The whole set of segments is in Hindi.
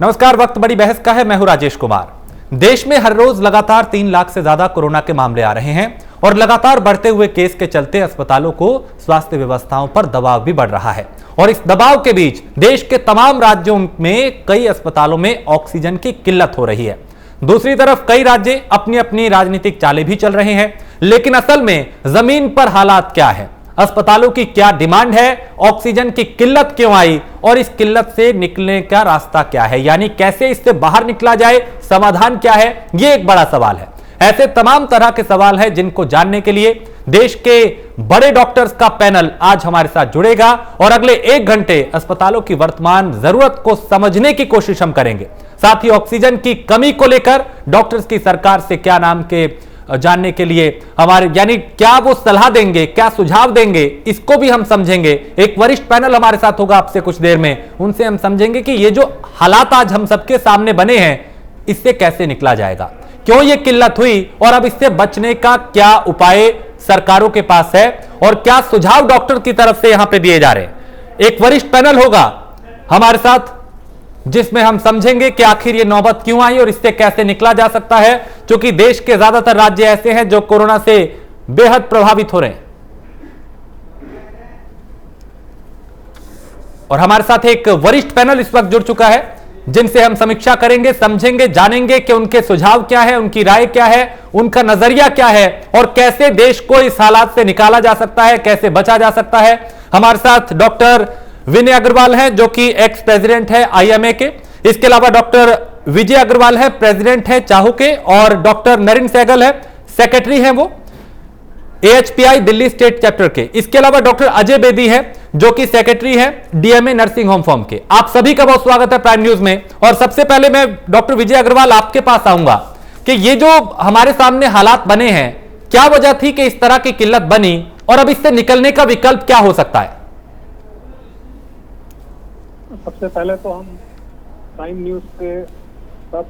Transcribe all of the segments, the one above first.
नमस्कार। वक्त बड़ी बहस का है। मैं हूं राजेश कुमार। देश में हर रोज लगातार 3 लाख से ज्यादा कोरोना के मामले आ रहे हैं और लगातार बढ़ते हुए केस के चलते अस्पतालों को स्वास्थ्य व्यवस्थाओं पर दबाव भी बढ़ रहा है। और इस दबाव के बीच देश के तमाम राज्यों में कई अस्पतालों में ऑक्सीजन की किल्लत हो रही है। दूसरी तरफ कई राज्य अपनी अपनी राजनीतिक चालें भी चल रहे हैं, लेकिन असल में जमीन पर हालात क्या है, अस्पतालों की क्या डिमांड है, ऑक्सीजन की किल्लत क्यों आई और इस किल्लत से निकलने का रास्ता क्या है, यानी कैसे इससे बाहर निकला जाए, समाधान क्या है, यह एक बड़ा सवाल है। ऐसे तमाम तरह के सवाल हैं जिनको जानने के लिए देश के बड़े डॉक्टर्स का पैनल आज हमारे साथ जुड़ेगा और अगले 1 घंटे अस्पतालों की वर्तमान जरूरत को समझने की कोशिश हम करेंगे। साथ ही ऑक्सीजन की कमी को लेकर डॉक्टर्स की सरकार से क्या नाम के जानने के लिए हमारे यानी क्या वो सलाह देंगे, क्या सुझाव देंगे, इसको भी हम समझेंगे। एक वरिष्ठ पैनल हमारे साथ होगा आपसे कुछ देर में, उनसे हम समझेंगे कि ये जो हालात आज हम सबके सामने बने हैं इससे कैसे निकला जाएगा, क्यों ये किल्लत हुई और अब इससे बचने का क्या उपाय सरकारों के पास है और क्या सुझाव डॉक्टर की तरफ से यहां पे दिए जा रहे हैं। एक वरिष्ठ पैनल होगा हमारे साथ जिसमें हम समझेंगे कि आखिर ये नौबत क्यों आई और इससे कैसे निकला जा सकता है, क्योंकि देश के ज्यादातर राज्य ऐसे हैं जो कोरोना से बेहद प्रभावित हो रहे हैं। और हमारे साथ एक वरिष्ठ पैनल इस वक्त जुड़ चुका है जिनसे हम समीक्षा करेंगे, समझेंगे, जानेंगे कि उनके सुझाव क्या है, उनकी राय क्या है, उनका नजरिया क्या है और कैसे देश को इस हालात से निकाला जा सकता है, कैसे बचा जा सकता है। हमारे साथ डॉक्टर विनय अग्रवाल है जो कि एक्स प्रेसिडेंट है आईएमए के। इसके अलावा डॉक्टर विजय अग्रवाल है, प्रेसिडेंट है चाहू के, और डॉक्टर नरेंद्र सहगल है, सेक्रेटरी है वो एएचपीआई दिल्ली स्टेट चैप्टर के। इसके अलावा डॉक्टर अजय बेदी है जो कि सेक्रेटरी है डीएमए नर्सिंग होम फॉर्म के। आप सभी का बहुत स्वागत है प्राइम न्यूज में। और सबसे पहले मैं डॉक्टर विजय अग्रवाल आपके पास आऊंगा कि ये जो हमारे सामने हालात बने हैं, क्या वजह थी कि इस तरह की किल्लत बनी और अब इससे निकलने का विकल्प क्या हो सकता है। सबसे पहले तो हम प्राइम न्यूज के सब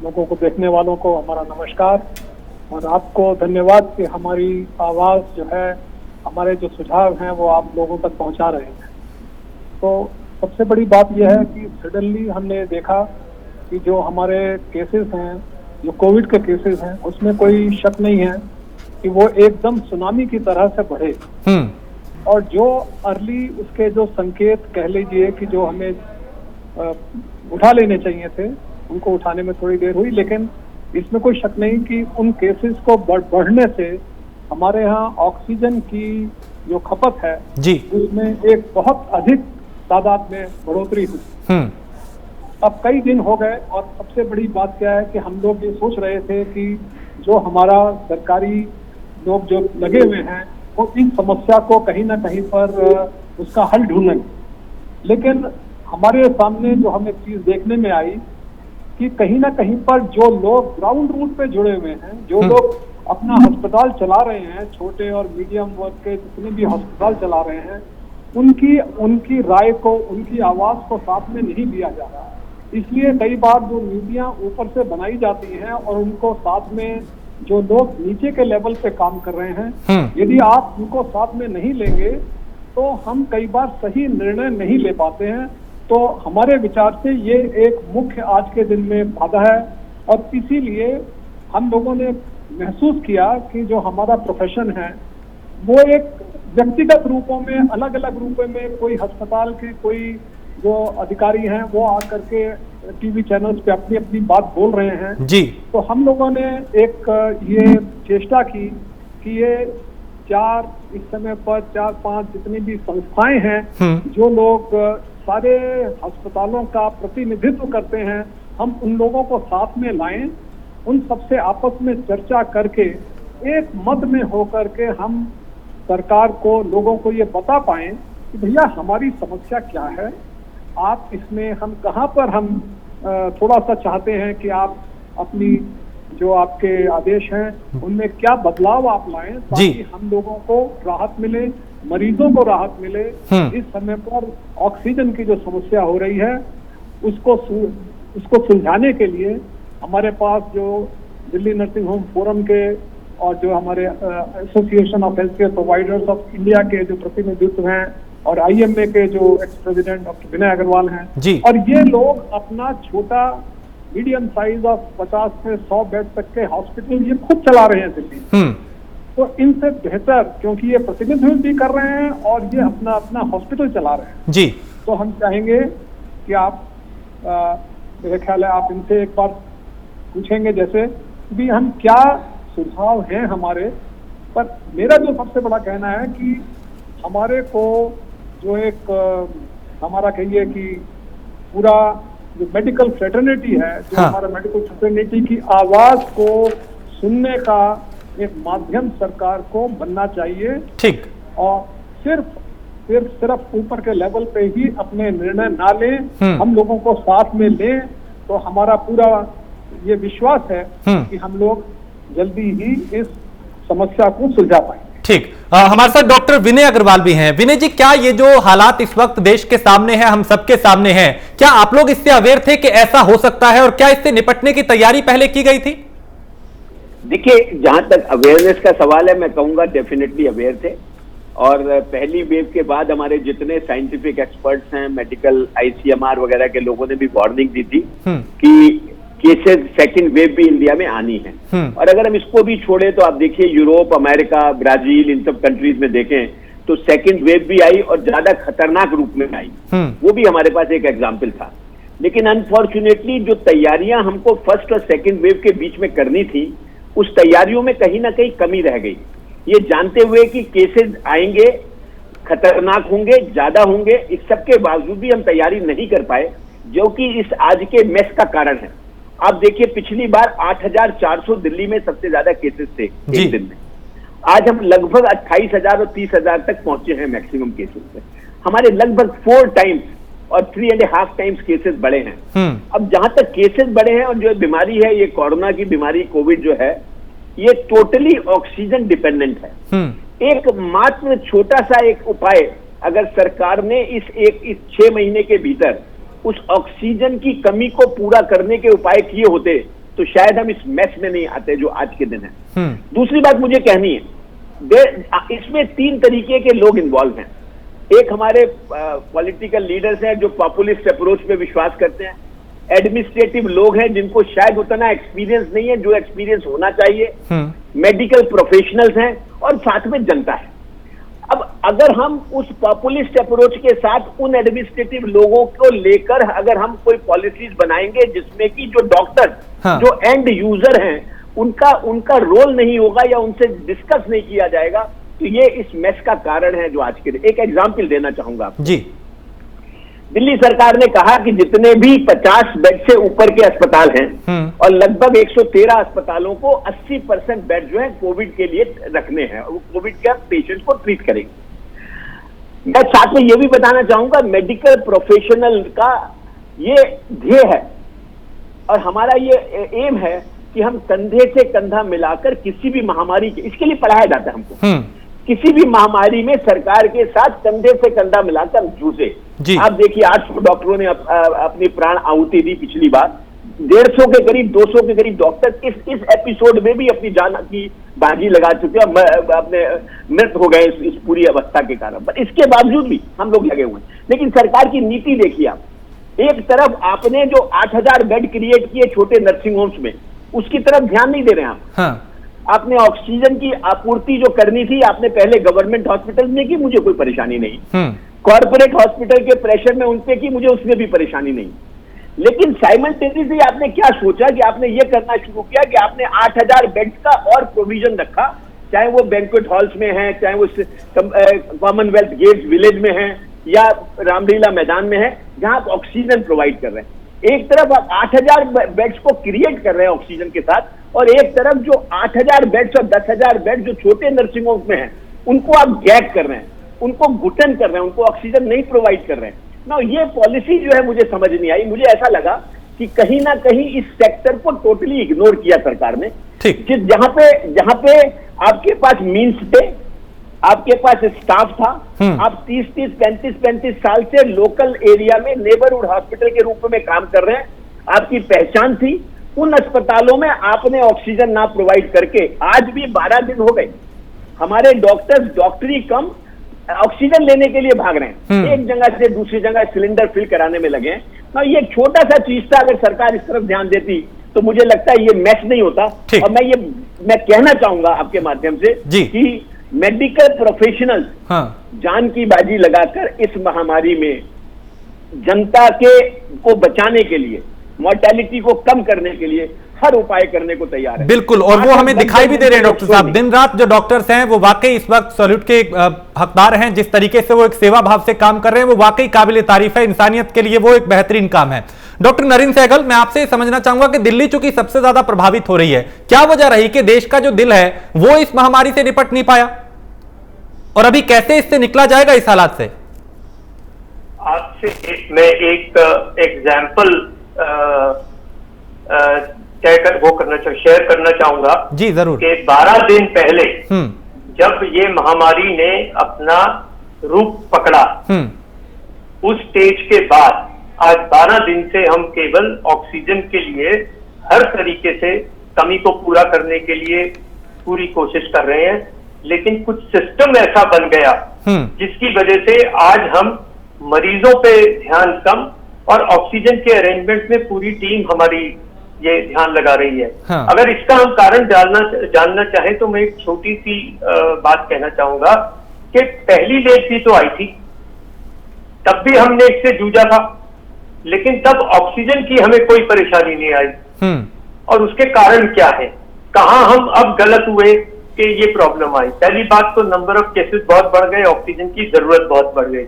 लोगों को, देखने वालों को हमारा नमस्कार और आपको धन्यवाद कि हमारी आवाज जो है, हमारे जो सुझाव हैं वो आप लोगों तक पहुंचा रहे हैं। तो सबसे बड़ी बात यह है कि सडनली हमने देखा कि जो हमारे केसेस हैं, जो कोविड के केसेस हैं, उसमें कोई शक नहीं है कि वो एकदम सुनामी की तरह से बढ़े। और जो अर्ली उसके जो संकेत कह लीजिए कि जो हमें उठा लेने चाहिए थे, उनको उठाने में थोड़ी देर हुई, लेकिन इसमें कोई शक नहीं कि उन केसेस को बढ़ने से हमारे यहाँ ऑक्सीजन की जो खपत है जी, उसमें एक बहुत अधिक तादाद में बढ़ोतरी हुई। अब कई दिन हो गए और सबसे बड़ी बात क्या है कि हम लोग ये सोच रहे थे कि जो हमारा सरकारी लोग जो लगे हुए हैं वो इस समस्या को कहीं ना कहीं पर उसका हल ढूंढेंगे, लेकिन हमारे सामने जो हमें चीज देखने में आई कि कहीं ना कहीं पर जो लोग ग्राउंड रूट पे जुड़े हुए हैं, जो लोग अपना अस्पताल चला रहे हैं, छोटे और मीडियम वर्ग के जितने भी अस्पताल चला रहे हैं, उनकी राय को, उनकी आवाज को साथ में नहीं लिया जा रहा। इसलिए कई बार जो नीतियां ऊपर से बनाई जाती हैं और उनको साथ में जो लोग नीचे के लेवल पे काम कर रहे हैं, यदि आप उनको साथ में नहीं लेंगे तो हम कई बार सही निर्णय नहीं ले पाते हैं। तो हमारे विचार से ये एक मुख्य आज के दिन में बाधा है और इसीलिए हम लोगों ने महसूस किया कि जो हमारा प्रोफेशन है वो एक व्यक्तिगत रूपों में, अलग अलग रूपों में, कोई अस्पताल के कोई जो अधिकारी हैं वो आकर के टीवी चैनल्स पे अपनी अपनी बात बोल रहे हैं जी। तो हम लोगों ने एक ये चेष्टा की कि ये इस समय पर 4-5 जितनी भी संस्थाएं हैं, जो लोग सारे अस्पतालों का प्रतिनिधित्व करते हैं, हम उन लोगों को साथ में लाएं, उन सबसे आपस में चर्चा करके एक मत में होकर के हम सरकार को, लोगों को ये बता पाएं कि भैया हमारी समस्या क्या है, आप इसमें हम कहाँ पर हम थोड़ा सा चाहते हैं कि आप अपनी जो आपके आदेश हैं उनमें क्या बदलाव आप लाएं ताकि हम लोगों को राहत मिले, मरीजों को राहत मिले। इस समय पर ऑक्सीजन की जो समस्या हो रही है उसको सुलझाने के लिए हमारे पास जो दिल्ली नर्सिंग होम फोरम के और जो हमारे association of health care providers of India के जो प्रतिनिधित्व हैं, और IMA के जो एक्स प्रेसिडेंट डॉक्टर विनय अग्रवाल हैं जी। और ये लोग अपना छोटा मीडियम साइज ऑफ 50 से 100 बेड तक के हॉस्पिटल ये खुद चला रहे हैं दिल्ली में। तो इनसे बेहतर, क्योंकि ये प्रतिनिधित्व भी कर रहे हैं और ये अपना अपना हॉस्पिटल चला रहे हैं जी, तो हम चाहेंगे कि आप मेरे ख्याल है आप इनसे एक बार पूछेंगे जैसे भी हम क्या सुझाव हैं हमारे। पर मेरा जो सबसे बड़ा कहना है कि हमारे को जो एक हमारा कहिए कि पूरा जो मेडिकल फ्रेटर्निटी है, जो हाँ। हमारा मेडिकल फ्रेटर्निटी की आवाज को सुनने का एक माध्यम सरकार को बनना चाहिए। ठीक। और सिर्फ ऊपर के लेवल पे ही अपने निर्णय ना लें, हम लोगों को साथ में लें तो हमारा पूरा ये विश्वास है कि हम लोग जल्दी ही इस समस्या को सुलझा पाएंगे। ठीक। हमारे साथ डॉक्टर विनय अग्रवाल भी हैं। विनय जी, क्या ये जो हालात इस वक्त देश के सामने हैं, हम सबके सामने हैं, क्या आप लोग इससे अवेयर थे कि ऐसा हो सकता है और क्या इससे निपटने की तैयारी पहले की गई थी? देखिए, जहां तक अवेयरनेस का सवाल है, मैं कहूंगा डेफिनेटली अवेयर थे। और पहली वेव के बाद हमारे जितने साइंटिफिक एक्सपर्ट्स हैं, मेडिकल ICMR वगैरह के लोगों ने भी वार्निंग दी थी कि केसेस सेकंड वेव भी इंडिया में आनी है। और अगर हम इसको भी छोड़े तो आप देखिए यूरोप, अमेरिका, ब्राजील, इन सब कंट्रीज में देखें तो सेकंड वेव भी आई और ज्यादा खतरनाक रूप में आई। वो भी हमारे पास एक एग्जाम्पल था। लेकिन अनफॉर्चुनेटली जो तैयारियां हमको फर्स्ट और सेकंड वेव के बीच में करनी थी, उस तैयारियों में कहीं ना कहीं कमी रह गई। ये जानते हुए कि केसेस आएंगे, खतरनाक होंगे, ज्यादा होंगे, इस सब के बावजूद भी हम तैयारी नहीं कर पाए, जो कि इस आज के मेस का कारण है। आप देखिए, पिछली बार 8,400 दिल्ली में सबसे ज्यादा केसेस थे एक दिन में। आज हम लगभग 28,000 और 30,000 तक पहुंचे हैं मैक्सिमम केसेस पे। हमारे लगभग 4 टाइम्स और 3.5 टाइम्स केसेस बढ़े हैं। अब जहां तक केसेस बढ़े हैं और जो बीमारी है, ये कोरोना की बीमारी, कोविड जो है, ये टोटली ऑक्सीजन डिपेंडेंट है। एक मात्र छोटा सा एक उपाय अगर सरकार ने इस 6 महीने के भीतर उस ऑक्सीजन की कमी को पूरा करने के उपाय किए होते तो शायद हम इस मैस में नहीं आते जो आज के दिन है। दूसरी बात मुझे कहनी है, इसमें 3 तरीके के लोग इन्वॉल्व हैं। एक हमारे पॉलिटिकल लीडर्स हैं जो पॉपुलिस्ट अप्रोच पे विश्वास करते हैं। एडमिनिस्ट्रेटिव लोग हैं जिनको शायद उतना एक्सपीरियंस नहीं है जो एक्सपीरियंस होना चाहिए। मेडिकल प्रोफेशनल्स हैं और साथ में जनता है। अब अगर हम उस पॉपुलिस्ट अप्रोच के साथ उन एडमिनिस्ट्रेटिव लोगों को लेकर अगर हम कोई पॉलिसीज बनाएंगे जिसमें कि जो डॉक्टर, जो एंड यूजर हैं, उनका रोल नहीं होगा या उनसे डिस्कस नहीं किया जाएगा, तो ये इस मेस का कारण है जो आज के दिन। एक एग्जाम्पल देना चाहूंगा जी। दिल्ली सरकार ने कहा कि जितने भी 50 बेड से ऊपर के अस्पताल हैं और लगभग 113 अस्पतालों को 80% बेड जो है कोविड के लिए रखने हैं और कोविड के पेशेंट को ट्रीट करेंगे। मैं साथ में यह भी बताना चाहूंगा, मेडिकल प्रोफेशनल का ये ध्येय है और हमारा ये एम है कि हम कंधे से कंधा मिलाकर किसी भी महामारी के, इसके लिए पढ़ाया जाता है हमको, किसी भी महामारी में सरकार के साथ कंधे से कंधा मिलाकर जूझे। आप देखिए 800 डॉक्टरों ने अपनी प्राण आहुति दी पिछली बार। 150 के करीब, 200 के करीब डॉक्टर इस एपिसोड में भी अपनी जान की बाजी लगा चुके हैं, अपने मृत हो गए इस पूरी अवस्था के कारण। पर इसके बावजूद भी हम लोग लगे हुए हैं। लेकिन सरकार की नीति देखिए आप, एक तरफ आपने जो 8,000 बेड क्रिएट किए छोटे नर्सिंग होम्स में, उसकी तरफ ध्यान नहीं दे रहे हैं आप। आपने ऑक्सीजन की आपूर्ति जो करनी थी, आपने पहले गवर्नमेंट हॉस्पिटल में की, मुझे कोई परेशानी नहीं। कॉर्पोरेट हॉस्पिटल के प्रेशर में उनपे की, मुझे उसमें भी परेशानी नहीं। लेकिन साइमल्टेनियसली आपने क्या सोचा कि आपने ये करना शुरू किया कि आपने 8,000 बेड्स का और प्रोविजन रखा, चाहे वो बैंक्वेट हॉल्स में है, चाहे वो कॉमनवेल्थ गेट्स विलेज में है या रामलीला मैदान में है, जहां आप ऑक्सीजन प्रोवाइड कर रहे हैं। एक तरफ आप 8,000 बेड्स को क्रिएट कर रहे हैं ऑक्सीजन के साथ, और एक तरफ जो 8,000 बेड्स और 10,000 बेड जो छोटे नर्सिंग होम्स में हैं, उनको आप गैग कर रहे हैं, उनको घुटन कर रहे हैं, उनको ऑक्सीजन नहीं प्रोवाइड कर रहे हैं ना। ये पॉलिसी जो है मुझे समझ नहीं आई। मुझे ऐसा लगा कि कहीं ना कहीं इस सेक्टर को टोटली इग्नोर किया सरकार ने। जहां पे आपके पास मीन्स थे, आपके पास स्टाफ था, आप 30-30, 35-35 साल से लोकल एरिया में नेबरहुड हॉस्पिटल के रूप में काम कर रहे हैं, आपकी पहचान थी। उन अस्पतालों में आपने ऑक्सीजन ना प्रोवाइड करके आज भी 12 दिन हो गए, हमारे डॉक्टर्स डॉक्टरी कम ऑक्सीजन लेने के लिए भाग रहे हैं, एक जगह से दूसरी जगह सिलेंडर फिल कराने में लगे हैं। तो ये छोटा सा चीज था, अगर सरकार इस तरफ ध्यान देती तो मुझे लगता है ये मैच नहीं होता। और मैं कहना चाहूंगा आपके माध्यम से कि मेडिकल प्रोफेशनल्स जान की बाजी लगाकर इस महामारी में जनता को बचाने के लिए, मोर्टेलिटी को कम करने के लिए हर उपाय करने को तैयार है। बिल्कुल, और वो हमें दिखाई भी दे रहे हैं डॉक्टर साहब। दिन रात जो डॉक्टर्स हैं वो वाकई इस वक्त सैल्यूट के हकदार हैं। जिस तरीके से वो एक सेवा भाव से काम कर रहे हैं वो वाकई काबिल तारीफ है। इंसानियत के लिए वो एक बेहतरीन काम है। डॉक्टर नरेंद्र सहगल, मैं आपसे समझना चाहूंगा कि दिल्ली चूंकि सबसे ज्यादा प्रभावित हो रही है, क्या वजह रही कि देश का जो दिल है वो इस महामारी से निपट नहीं पाया, और अभी कैसे इससे निकला जाएगा इस हालात से? आपसे मैं एक एग्जाम्पल शेयर करना चाहूंगा। जी जरूर। कि 12 दिन पहले जब ये महामारी ने अपना रूप पकड़ा, उस स्टेज के बाद आज 12 दिन से हम केवल ऑक्सीजन के लिए हर तरीके से कमी को पूरा करने के लिए पूरी कोशिश कर रहे हैं। लेकिन कुछ सिस्टम ऐसा बन गया जिसकी वजह से आज हम मरीजों पे ध्यान कम और ऑक्सीजन के अरेंजमेंट में पूरी टीम हमारी ये ध्यान लगा रही है। अगर इसका हम कारण जानना चाहें तो मैं एक छोटी सी बात कहना चाहूंगा कि पहली वेव भी तो आई थी, तब भी हमने इससे जूझा था, लेकिन तब ऑक्सीजन की हमें कोई परेशानी नहीं आई। और उसके कारण क्या है, कहां हम अब गलत हुए कि ये प्रॉब्लम आई? पहली बात तो नंबर ऑफ केसेस बहुत बढ़ गए, ऑक्सीजन की जरूरत बहुत बढ़ गई।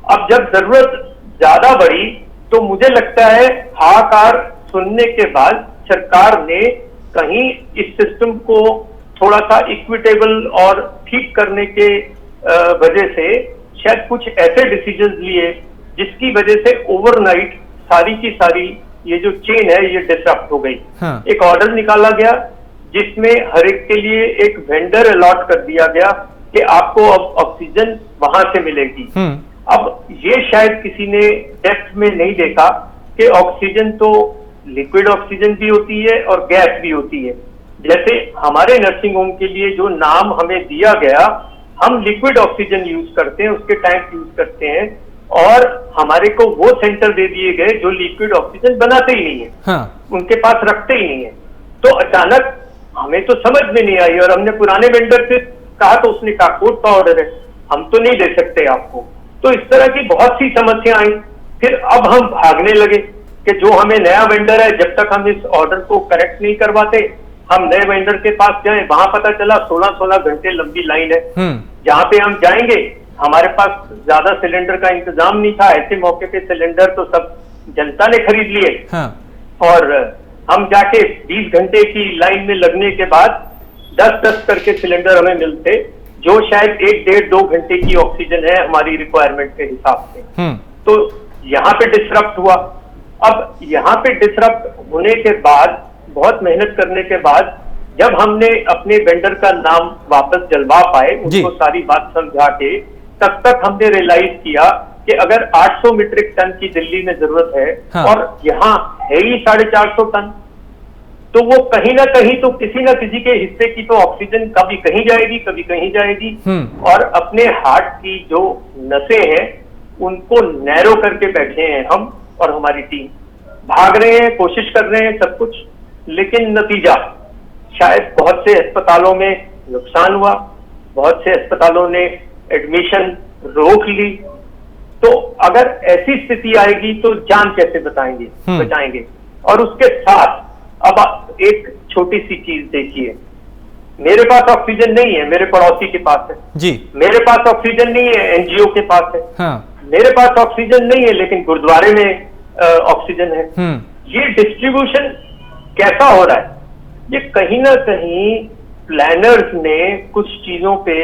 अब जब जरूरत ज्यादा बढ़ी तो मुझे लगता है हाहाकार सुनने के बाद सरकार ने कहीं इस सिस्टम को थोड़ा सा इक्विटेबल और ठीक करने के वजह से शायद कुछ ऐसे डिसीजंस लिए जिसकी वजह से ओवरनाइट सारी की सारी ये जो चेन है ये डिसरप्ट हो गई। एक ऑर्डर निकाला गया जिसमें हर एक के लिए एक वेंडर अलॉट कर दिया गया कि आपको अब ऑक्सीजन वहां से मिलेगी। अब ये शायद किसी ने डेप्थ में नहीं देखा कि ऑक्सीजन तो लिक्विड ऑक्सीजन भी होती है और गैस भी होती है। जैसे हमारे नर्सिंग होम के लिए जो नाम हमें दिया गया, हम लिक्विड ऑक्सीजन यूज करते हैं, उसके टैंक यूज करते हैं, और हमारे को वो सेंटर दे दिए गए जो लिक्विड ऑक्सीजन बनाते ही नहीं है, उनके पास रखते ही नहीं है। तो अचानक हमें तो समझ में नहीं आई और हमने पुराने वेंडर से कहा तो उसने कहा कोर्ट का ऑर्डर है, हम तो नहीं दे सकते आपको। तो इस तरह की बहुत सी समस्या आई। फिर अब हम भागने लगे कि जो हमें नया वेंडर है, जब तक हम इस ऑर्डर को करेक्ट नहीं करवाते हम नए वेंडर के पास जाएं। वहां पता चला 16-16 घंटे लंबी लाइन है। जहां पे हम जाएंगे हमारे पास ज्यादा सिलेंडर का इंतजाम नहीं था। ऐसे मौके पे सिलेंडर तो सब जनता ने खरीद लिए। और हम जाके 20 घंटे की लाइन में लगने के बाद 10-10 करके सिलेंडर हमें मिलते, जो शायद 1-1.5-2 घंटे की ऑक्सीजन है हमारी रिक्वायरमेंट के हिसाब से। तो यहाँ पे डिसरप्ट हुआ। अब यहाँ पे डिसरप्ट होने के बाद, बहुत मेहनत करने के बाद, जब हमने अपने वेंडर का नाम वापस जलवा पाए, उनको सारी बात समझा के, तब तक हमने रियलाइज किया कि अगर 800 मीट्रिक टन की दिल्ली में जरूरत है और यहाँ है ही 450 टन, तो वो कहीं ना कहीं तो किसी ना किसी के हिस्से की तो ऑक्सीजन कभी कहीं जाएगी, कभी कहीं जाएगी। और अपने हार्ट की जो नसें हैं उनको नैरो करके बैठे हैं हम और हमारी टीम। भाग रहे हैं, कोशिश कर रहे हैं सब कुछ, लेकिन नतीजा शायद बहुत से अस्पतालों में नुकसान हुआ, बहुत से अस्पतालों ने एडमिशन रोक ली। तो अगर ऐसी स्थिति आएगी तो जान कैसे बचाएंगे? और उसके साथ अब आप एक छोटी सी चीज देखिए, मेरे पास ऑक्सीजन नहीं है, मेरे पड़ोसी के पास है जी। मेरे पास ऑक्सीजन नहीं है, एनजीओ के पास है। मेरे पास ऑक्सीजन नहीं है लेकिन गुरुद्वारे में ऑक्सीजन है। ये डिस्ट्रीब्यूशन कैसा हो रहा है? ये कहीं ना कहीं प्लानर्स ने कुछ चीजों पे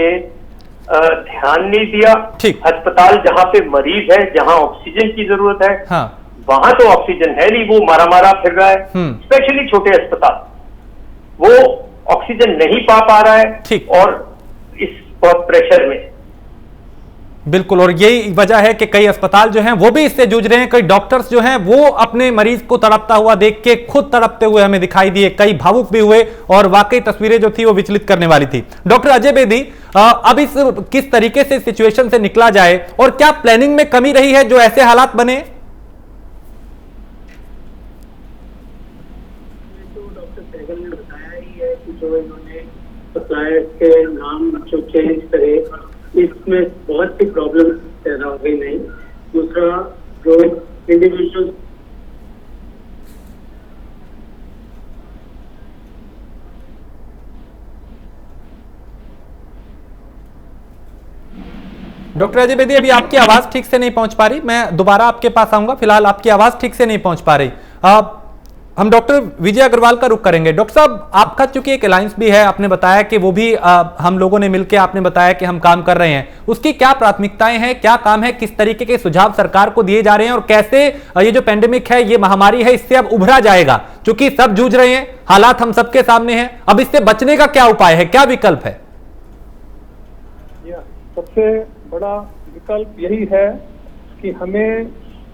ध्यान नहीं दिया। अस्पताल जहां पे मरीज है, जहां ऑक्सीजन की जरूरत है, वहां तो ऑक्सीजन है नहीं, वो मारा फिर रहा है। स्पेशली छोटे अस्पताल, वो ऑक्सीजन नहीं पा रहा है और इस बहुत प्रेशर में। बिल्कुल, और यही वजह है कि कई अस्पताल जो हैं वो भी इससे जूझ रहे हैं। कई डॉक्टर्स जो हैं वो अपने मरीज को तड़पता हुआ देख के खुद तड़पते हुए हमें दिखाई दिए, कई भावुक भी हुए, और वाकई तस्वीरें जो थी वो विचलित करने वाली थी। डॉक्टर अजय बेदी, अब इस किस तरीके से सिचुएशन से निकला जाए और क्या प्लानिंग में कमी रही है जो ऐसे हालात बने? तो डॉक्टर सहगल ने बताया ही है कि जो इन्होंने सप्लायर के नाम जो चेंज करे, इसमें बहुत सी प्रॉब्लम पैदा हो गई। नहीं, दूसरा जो इंडिविजुअल डॉक्टर अजय बेदी, अभी आपकी आवाज ठीक से नहीं पहुंच पा रही, मैं दोबारा आपके पास आऊंगा। फिलहाल आपकी आवाज ठीक से नहीं पहुंच पा रही। हम डॉक्टर विजय अग्रवाल का रुख करेंगे। डॉक्टर साहब, आपका चूंकि एक अलायंस भी है, आपने बताया कि वो भी हम लोगों ने मिलकर आपने बताया कि हम काम कर रहे हैं, उसकी क्या प्राथमिकताएं हैं, क्या काम है, किस तरीके के सुझाव सरकार को दिए जा रहे हैं और कैसे ये जो पेंडेमिक है, ये महामारी है, इससे अब उभरा जाएगा? चूंकि सब जूझ रहे हैं, हालात हम सबके सामने हैं, अब इससे बचने का क्या उपाय है, क्या विकल्प है? सबसे बड़ा विकल्प यही है कि हमें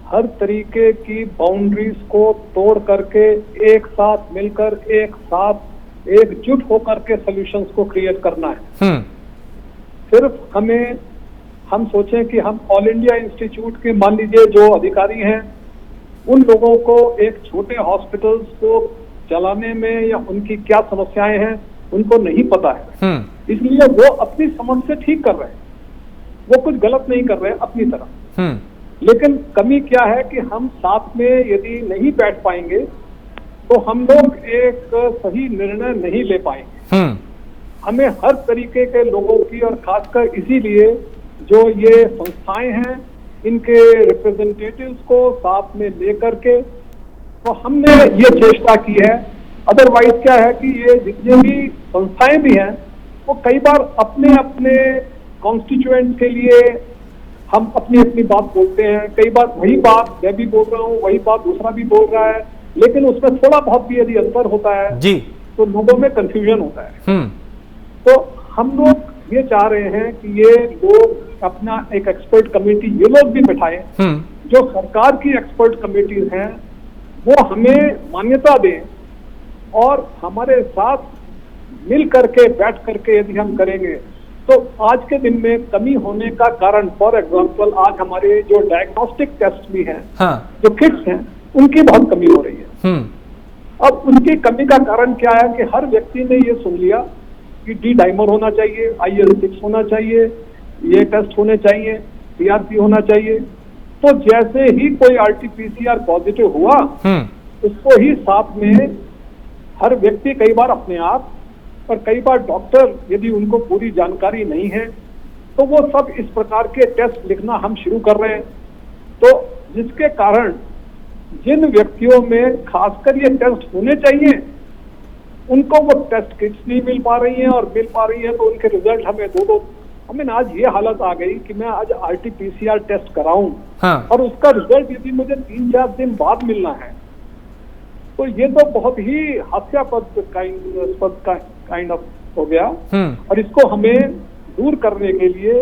हर तरीके की बाउंड्रीज को तोड़ करके एक साथ मिलकर, एक साथ एकजुट होकर के सॉल्यूशंस को क्रिएट करना है। सिर्फ हम सोचें कि हम ऑल इंडिया इंस्टीट्यूट के मान लीजिए जो अधिकारी हैं, उन लोगों को एक छोटे हॉस्पिटल्स को चलाने में या उनकी क्या समस्याएं हैं उनको नहीं पता है, इसलिए वो अपनी समझ से ठीक कर रहे हैं, वो कुछ गलत नहीं कर रहे हैं अपनी तरह। लेकिन कमी क्या है कि हम साथ में यदि नहीं बैठ पाएंगे तो हम लोग एक सही निर्णय नहीं ले पाएंगे। हमें हर तरीके के लोगों की, और खासकर इसीलिए जो ये संस्थाएं हैं, इनके रिप्रेजेंटेटिव्स को साथ में लेकर के तो हमने ये चेष्टा की है। अदरवाइज क्या है कि ये जितनी भी संस्थाएं भी हैं वो कई बार अपने अपने कॉन्स्टिट्यूएंट के लिए हम अपनी अपनी बात बोलते हैं, कई बार वही बात मैं भी बोल रहा हूँ, वही बात दूसरा भी बोल रहा है, लेकिन उसमें थोड़ा बहुत भी यदि अंतर होता है जी तो लोगों में कंफ्यूजन होता है। तो हम लोग ये चाह रहे हैं कि ये लोग अपना एक एक्सपर्ट कमेटी ये लोग भी बिठाएं, जो सरकार की एक्सपर्ट कमेटीज हैं वो हमें मान्यता दें और हमारे साथ मिल करके बैठ करके यदि हम करेंगे तो आज के दिन में कमी होने का कारण, फॉर एग्जांपल आज हमारे जो डायग्नोस्टिक टेस्ट भी हैं, जो किट्स हैं, उनकी बहुत कमी हो रही है। अब उनकी कमी का कारण क्या है कि हर व्यक्ति ने ये सुन लिया कि डी डाइमर होना चाहिए, IL-6 होना चाहिए, ये टेस्ट होने चाहिए, CRP होना चाहिए। तो जैसे ही कोई RT-PCR पॉजिटिव हुआ उसको ही साथ में हर व्यक्ति, कई बार अपने आप और कई बार डॉक्टर, यदि उनको पूरी जानकारी नहीं है तो वो सब इस प्रकार के टेस्ट लिखना हम शुरू कर रहे हैं। तो जिसके कारण जिन व्यक्तियों में खासकर ये टेस्ट होने चाहिए उनको वो टेस्ट किट्स नहीं मिल पा रही हैं, और मिल पा रही है तो उनके रिजल्ट हमें आज ये हालत आ गई कि मैं आज RT-PCR टेस्ट कराऊं और उसका रिजल्ट यदि मुझे 3-4 दिन बाद मिलना है तो ये तो बहुत ही हास्यास्पद काइंड ऑफ हो गया। और इसको हमें दूर करने के लिए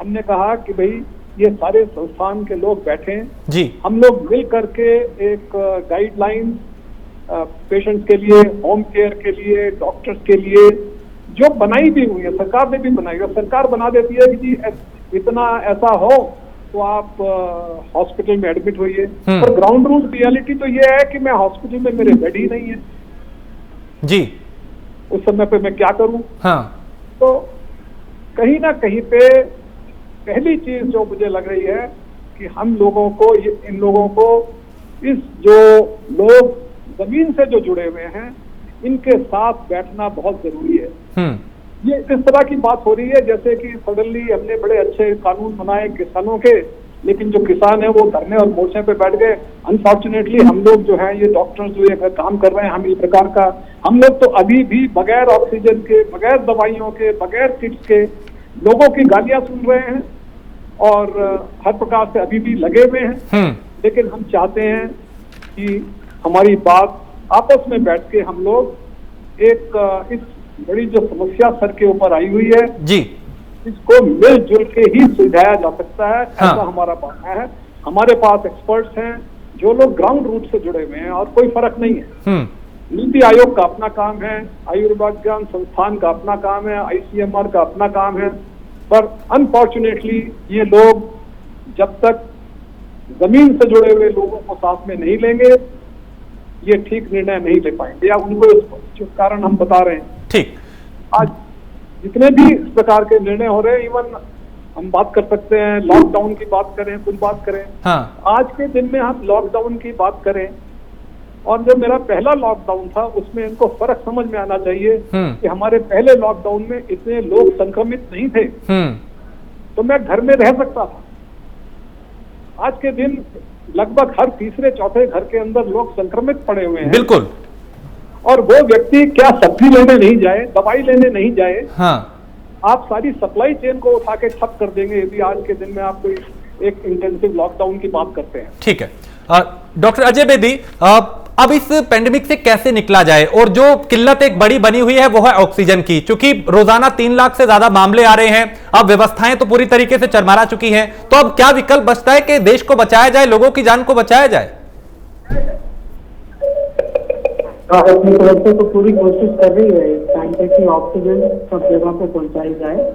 हमने कहा कि भाई ये सारे संस्थान के लोग बैठे जी, हम लोग मिल करके एक गाइडलाइन पेशेंट्स के लिए, होम केयर के लिए, डॉक्टर्स के लिए जो बनाई भी हुई है, सरकार ने भी बनाई है। सरकार बना देती है कि जी इतना ऐसा हो तो आप हॉस्पिटल में एडमिट होइए, और ग्राउंड रूट रियलिटी तो ये है कि मैं हॉस्पिटल में, मेरे बेड ही नहीं है जी, उस समय पे मैं क्या करूं। तो कहीं ना कहीं पे पहली चीज जो मुझे लग रही है कि हम लोगों को, इन लोगों को, इस जो लोग जमीन से जो जुड़े हुए हैं इनके साथ बैठना बहुत जरूरी है। ये इस तरह की बात हो रही है जैसे कि सडनली हमने बड़े अच्छे कानून बनाए किसानों के, लेकिन जो किसान है वो धरने और मोर्चे पे बैठ गए। अनफॉर्चुनेटली हम लोग जो है, ये डॉक्टर्स जो ये काम कर रहे हैं, हम इस प्रकार का, हम लोग तो अभी भी बगैर ऑक्सीजन के, बगैर दवाइयों के, बगैर किट्स के लोगों की गालियां सुन रहे हैं और हर प्रकार से अभी भी लगे हुए हैं। लेकिन हम चाहते हैं कि हमारी बात आपस में बैठ के हम लोग एक इस बड़ी जो समस्या सर के ऊपर आई हुई है जी, इसको मिलजुल के ही सुलझाया जा सकता है। हाँ। ऐसा हमारा मानना है। हमारे पास एक्सपर्ट्स हैं जो लोग ग्राउंड रूट से जुड़े हुए हैं और कोई फर्क नहीं है। नीति आयोग का अपना काम है, आयुर्विज्ञान संस्थान का अपना काम है, ICMR का अपना काम है, पर अनफॉर्चुनेटली ये लोग जब तक जमीन से जुड़े हुए लोगों को साथ में नहीं लेंगे, ये ठीक निर्णय नहीं ले पाएंगे, या उनको जो कारण हम बता रहे हैं। ठीक, आज जितने भी इस प्रकार के निर्णय हो रहे हैं, इवन हम बात कर सकते हैं लॉकडाउन की बात करें, कुछ बात करें। हाँ। आज के दिन में हम लॉकडाउन की बात करें, और जो मेरा पहला लॉकडाउन था उसमें इनको फर्क समझ में आना चाहिए कि हमारे पहले लॉकडाउन में इतने लोग संक्रमित नहीं थे, तो मैं घर में रह सकता था। आज के दिन लगभग हर तीसरे चौथे घर के अंदर लोग संक्रमित पड़े हुए हैं। बिल्कुल। और वो व्यक्ति क्या सब्जी लेने नहीं जाए, दवाई लेने नहीं जाए, हाँ। आप सारी सप्लाई चेन को उठा के ठप कर देंगे यदि आज के दिन में आप कोई एक इंटेंसिव लॉकडाउन की बात करते हैं। ठीक है। डॉक्टर अजय बेदी, अब इस पेंडेमिक से कैसे निकला जाए? और जो किल्लत एक बड़ी बनी हुई है वो है ऑक्सीजन की, क्योंकि रोजाना 3 लाख से ज्यादा मामले आ रहे हैं। अब व्यवस्थाएं तो पूरी तरीके से चरमरा चुकी हैं, तो अब क्या विकल्प बचता है कि देश को बचाया जाए, लोगों की जान को बचाया जाए? अपनी तरफ से तो पूरी कोशिश कर रही है इस टाइम पे कि ऑक्सीजन सब जगह पे पहुंचाई जाए।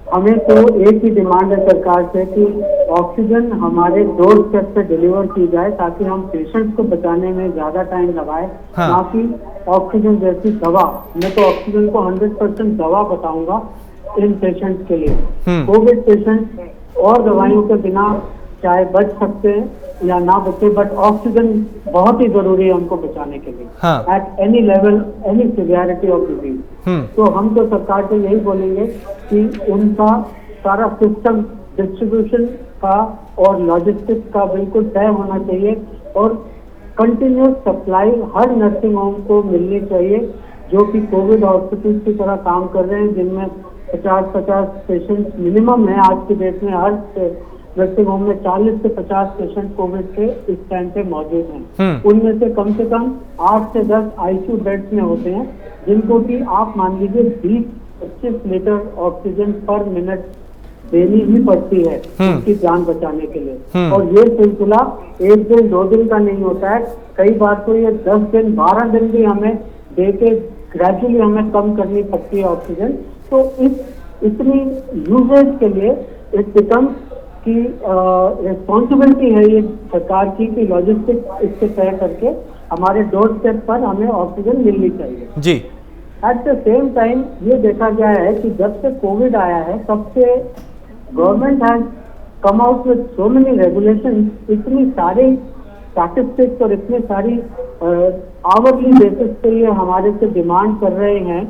हमें तो एक ही डिमांड है सरकार से कि ऑक्सीजन हमारे डोर स्टेप पे डिलीवर की जाए, ताकि हम पेशेंट्स को बचाने में ज्यादा टाइम लगाए। हाँ। ना कि ऑक्सीजन जैसी दवा। मैं तो ऑक्सीजन को 100% दवा बताऊंगा इन पेशेंट्स के लिए। कोविड पेशेंट्स और दवाइयों के बिना चाहे बच सकते हैं या ना बचे, बट ऑक्सीजन बहुत ही जरूरी है उनको बचाने के लिए। हाँ। At any level, any severity of disease. तो हम तो सरकार से यही बोलेंगे कि उनका सारा सिस्टम डिस्ट्रीब्यूशन का और लॉजिस्टिक्स का बिल्कुल तय होना चाहिए, और कंटिन्यूस सप्लाई हर नर्सिंग होम को मिलनी चाहिए, जो कि कोविड हॉस्पिटल की तरह काम कर रहे हैं, जिनमें 50-50 पेशेंट्स मिनिमम है आज की डेट में। हर नर्सिंग होम में 40 से 50 पेशेंट कोविड के इस टाइम पे मौजूद हैं। उनमें से कम 8 से 10 ICU बेड्स में होते हैं, जिनको कि आप मान लीजिए 20-25 लीटर ऑक्सीजन पर मिनट देनी ही पड़ती है उनकी जान बचाने के लिए। और ये सिलसिला 1 दिन 2 दिन का नहीं होता है, कई बार तो ये 10 दिन 12 दिन भी हमें दे के ग्रेजुअली हमें कम करनी पड़ती है ऑक्सीजन। तो इतनी यूजेज के लिए इट बिकम्स की रिस्पॉन्सिबिलिटी है ये सरकार की कि लॉजिस्टिक्स इससे तय करके हमारे डोर स्टेप पर हमें ऑक्सीजन मिलनी चाहिए जी। एट द सेम टाइम ये देखा गया है कि जब से कोविड आया है तब से government has come out with so many regulation, इतनी सारी स्टैटिस्टिक्स और इतनी सारी आवरली बेसिस पे ये हमारे से डिमांड कर रहे हैं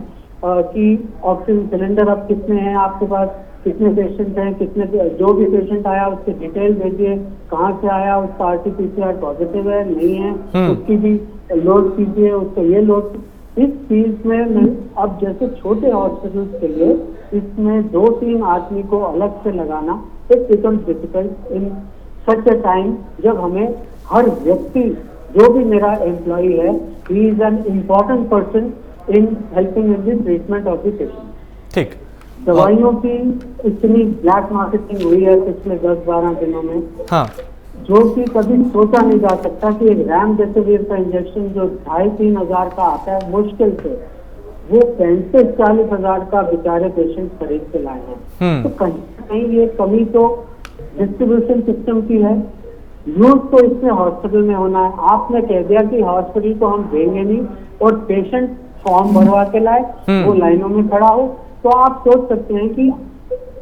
कि ऑक्सीजन सिलेंडर अब कितने हैं आपके पास, कितने पेशेंट हैं, कितने जो भी पेशेंट आया उसकी डिटेल भेजिए, कहाँ से आया, उसका RT-PCR पॉजिटिव है नहीं है, उसकी भी लोड कीजिए, उसको ये लोड। इस चीज में अब जैसे छोटे हॉस्पिटल्स के लिए इसमें 2-3 आदमी को अलग से लगाना it becomes difficult in such a time जब हमें हर व्यक्ति, जो भी मेरा एम्प्लॉई है, he is an important person in helping in the treatment of the patient. ठीक। दवाइयों की इतनी ब्लैक मार्केटिंग हुई है पिछले 10-12 दिनों में, हाँ। जो कि कभी सोचा नहीं जा सकता कि एक रेमडेसिविर का इंजेक्शन जो 2,500-3 हजार का आता है मुश्किल से, वो 35-40 हजार का बेचारे पेशेंट खरीद के लाए हैं। तो कहीं कहीं ये कमी तो डिस्ट्रीब्यूशन सिस्टम की है, यूज तो इसमें हॉस्पिटल में होना है। आपने कह दिया कि हॉस्पिटल को हम देंगे नहीं, और पेशेंट फॉर्म भरवा के लाए, वो लाइनों में खड़ा हो, तो आप सोच सकते हैं कि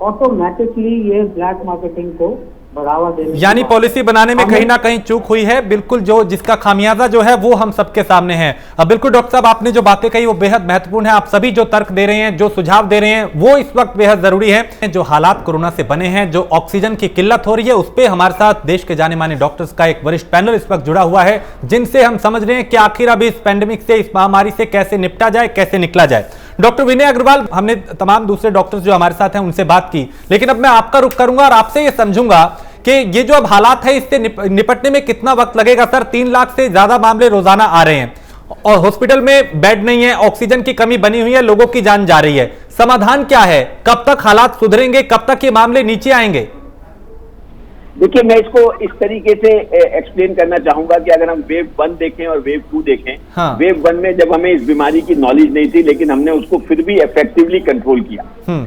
ऑटोमेटिकली ये ब्लैक मार्केटिंग को बढ़ावा देने, यानी पॉलिसी बनाने में कहीं ना कहीं चूक हुई है। बिल्कुल, जो जिसका खामियाजा जो है वो हम सबके सामने है। अब बिल्कुल डॉक्टर साहब, आपने जो बातें कही वो बेहद महत्वपूर्ण है। आप सभी जो तर्क दे रहे हैं, जो सुझाव दे रहे हैं, वो इस वक्त बेहद जरूरी है। जो हालात कोरोना से बने हैं, जो ऑक्सीजन की किल्लत हो रही है, उस पर हमारे साथ देश के जाने माने डॉक्टर्स का एक वरिष्ठ पैनल इस वक्त जुड़ा हुआ है, जिनसे हम समझ रहे हैं कि आखिर अब इस पैंडेमिक से, इस महामारी से कैसे निपटा जाए, कैसे निकला जाए। डॉक्टर विनय अग्रवाल, हमने तमाम दूसरे डॉक्टर्स जो हमारे साथ हैं उनसे बात की, लेकिन अब मैं आपका रुख करूंगा और आपसे ये समझूंगा कि ये जो अब हालात है इससे निपटने में कितना वक्त लगेगा। सर, 3 लाख से ज्यादा मामले रोजाना आ रहे हैं और हॉस्पिटल में बेड नहीं है, ऑक्सीजन की कमी बनी हुई है, लोगों की जान जा रही है। समाधान क्या है? कब तक हालात सुधरेंगे? कब तक ये मामले नीचे आएंगे? देखिए, मैं इसको इस तरीके से एक्सप्लेन करना चाहूंगा कि अगर हम वेव 1 देखें और वेव 2 देखें, हाँ। वेव 1 में जब हमें इस बीमारी की नॉलेज नहीं थी, लेकिन हमने उसको फिर भी इफेक्टिवली कंट्रोल किया।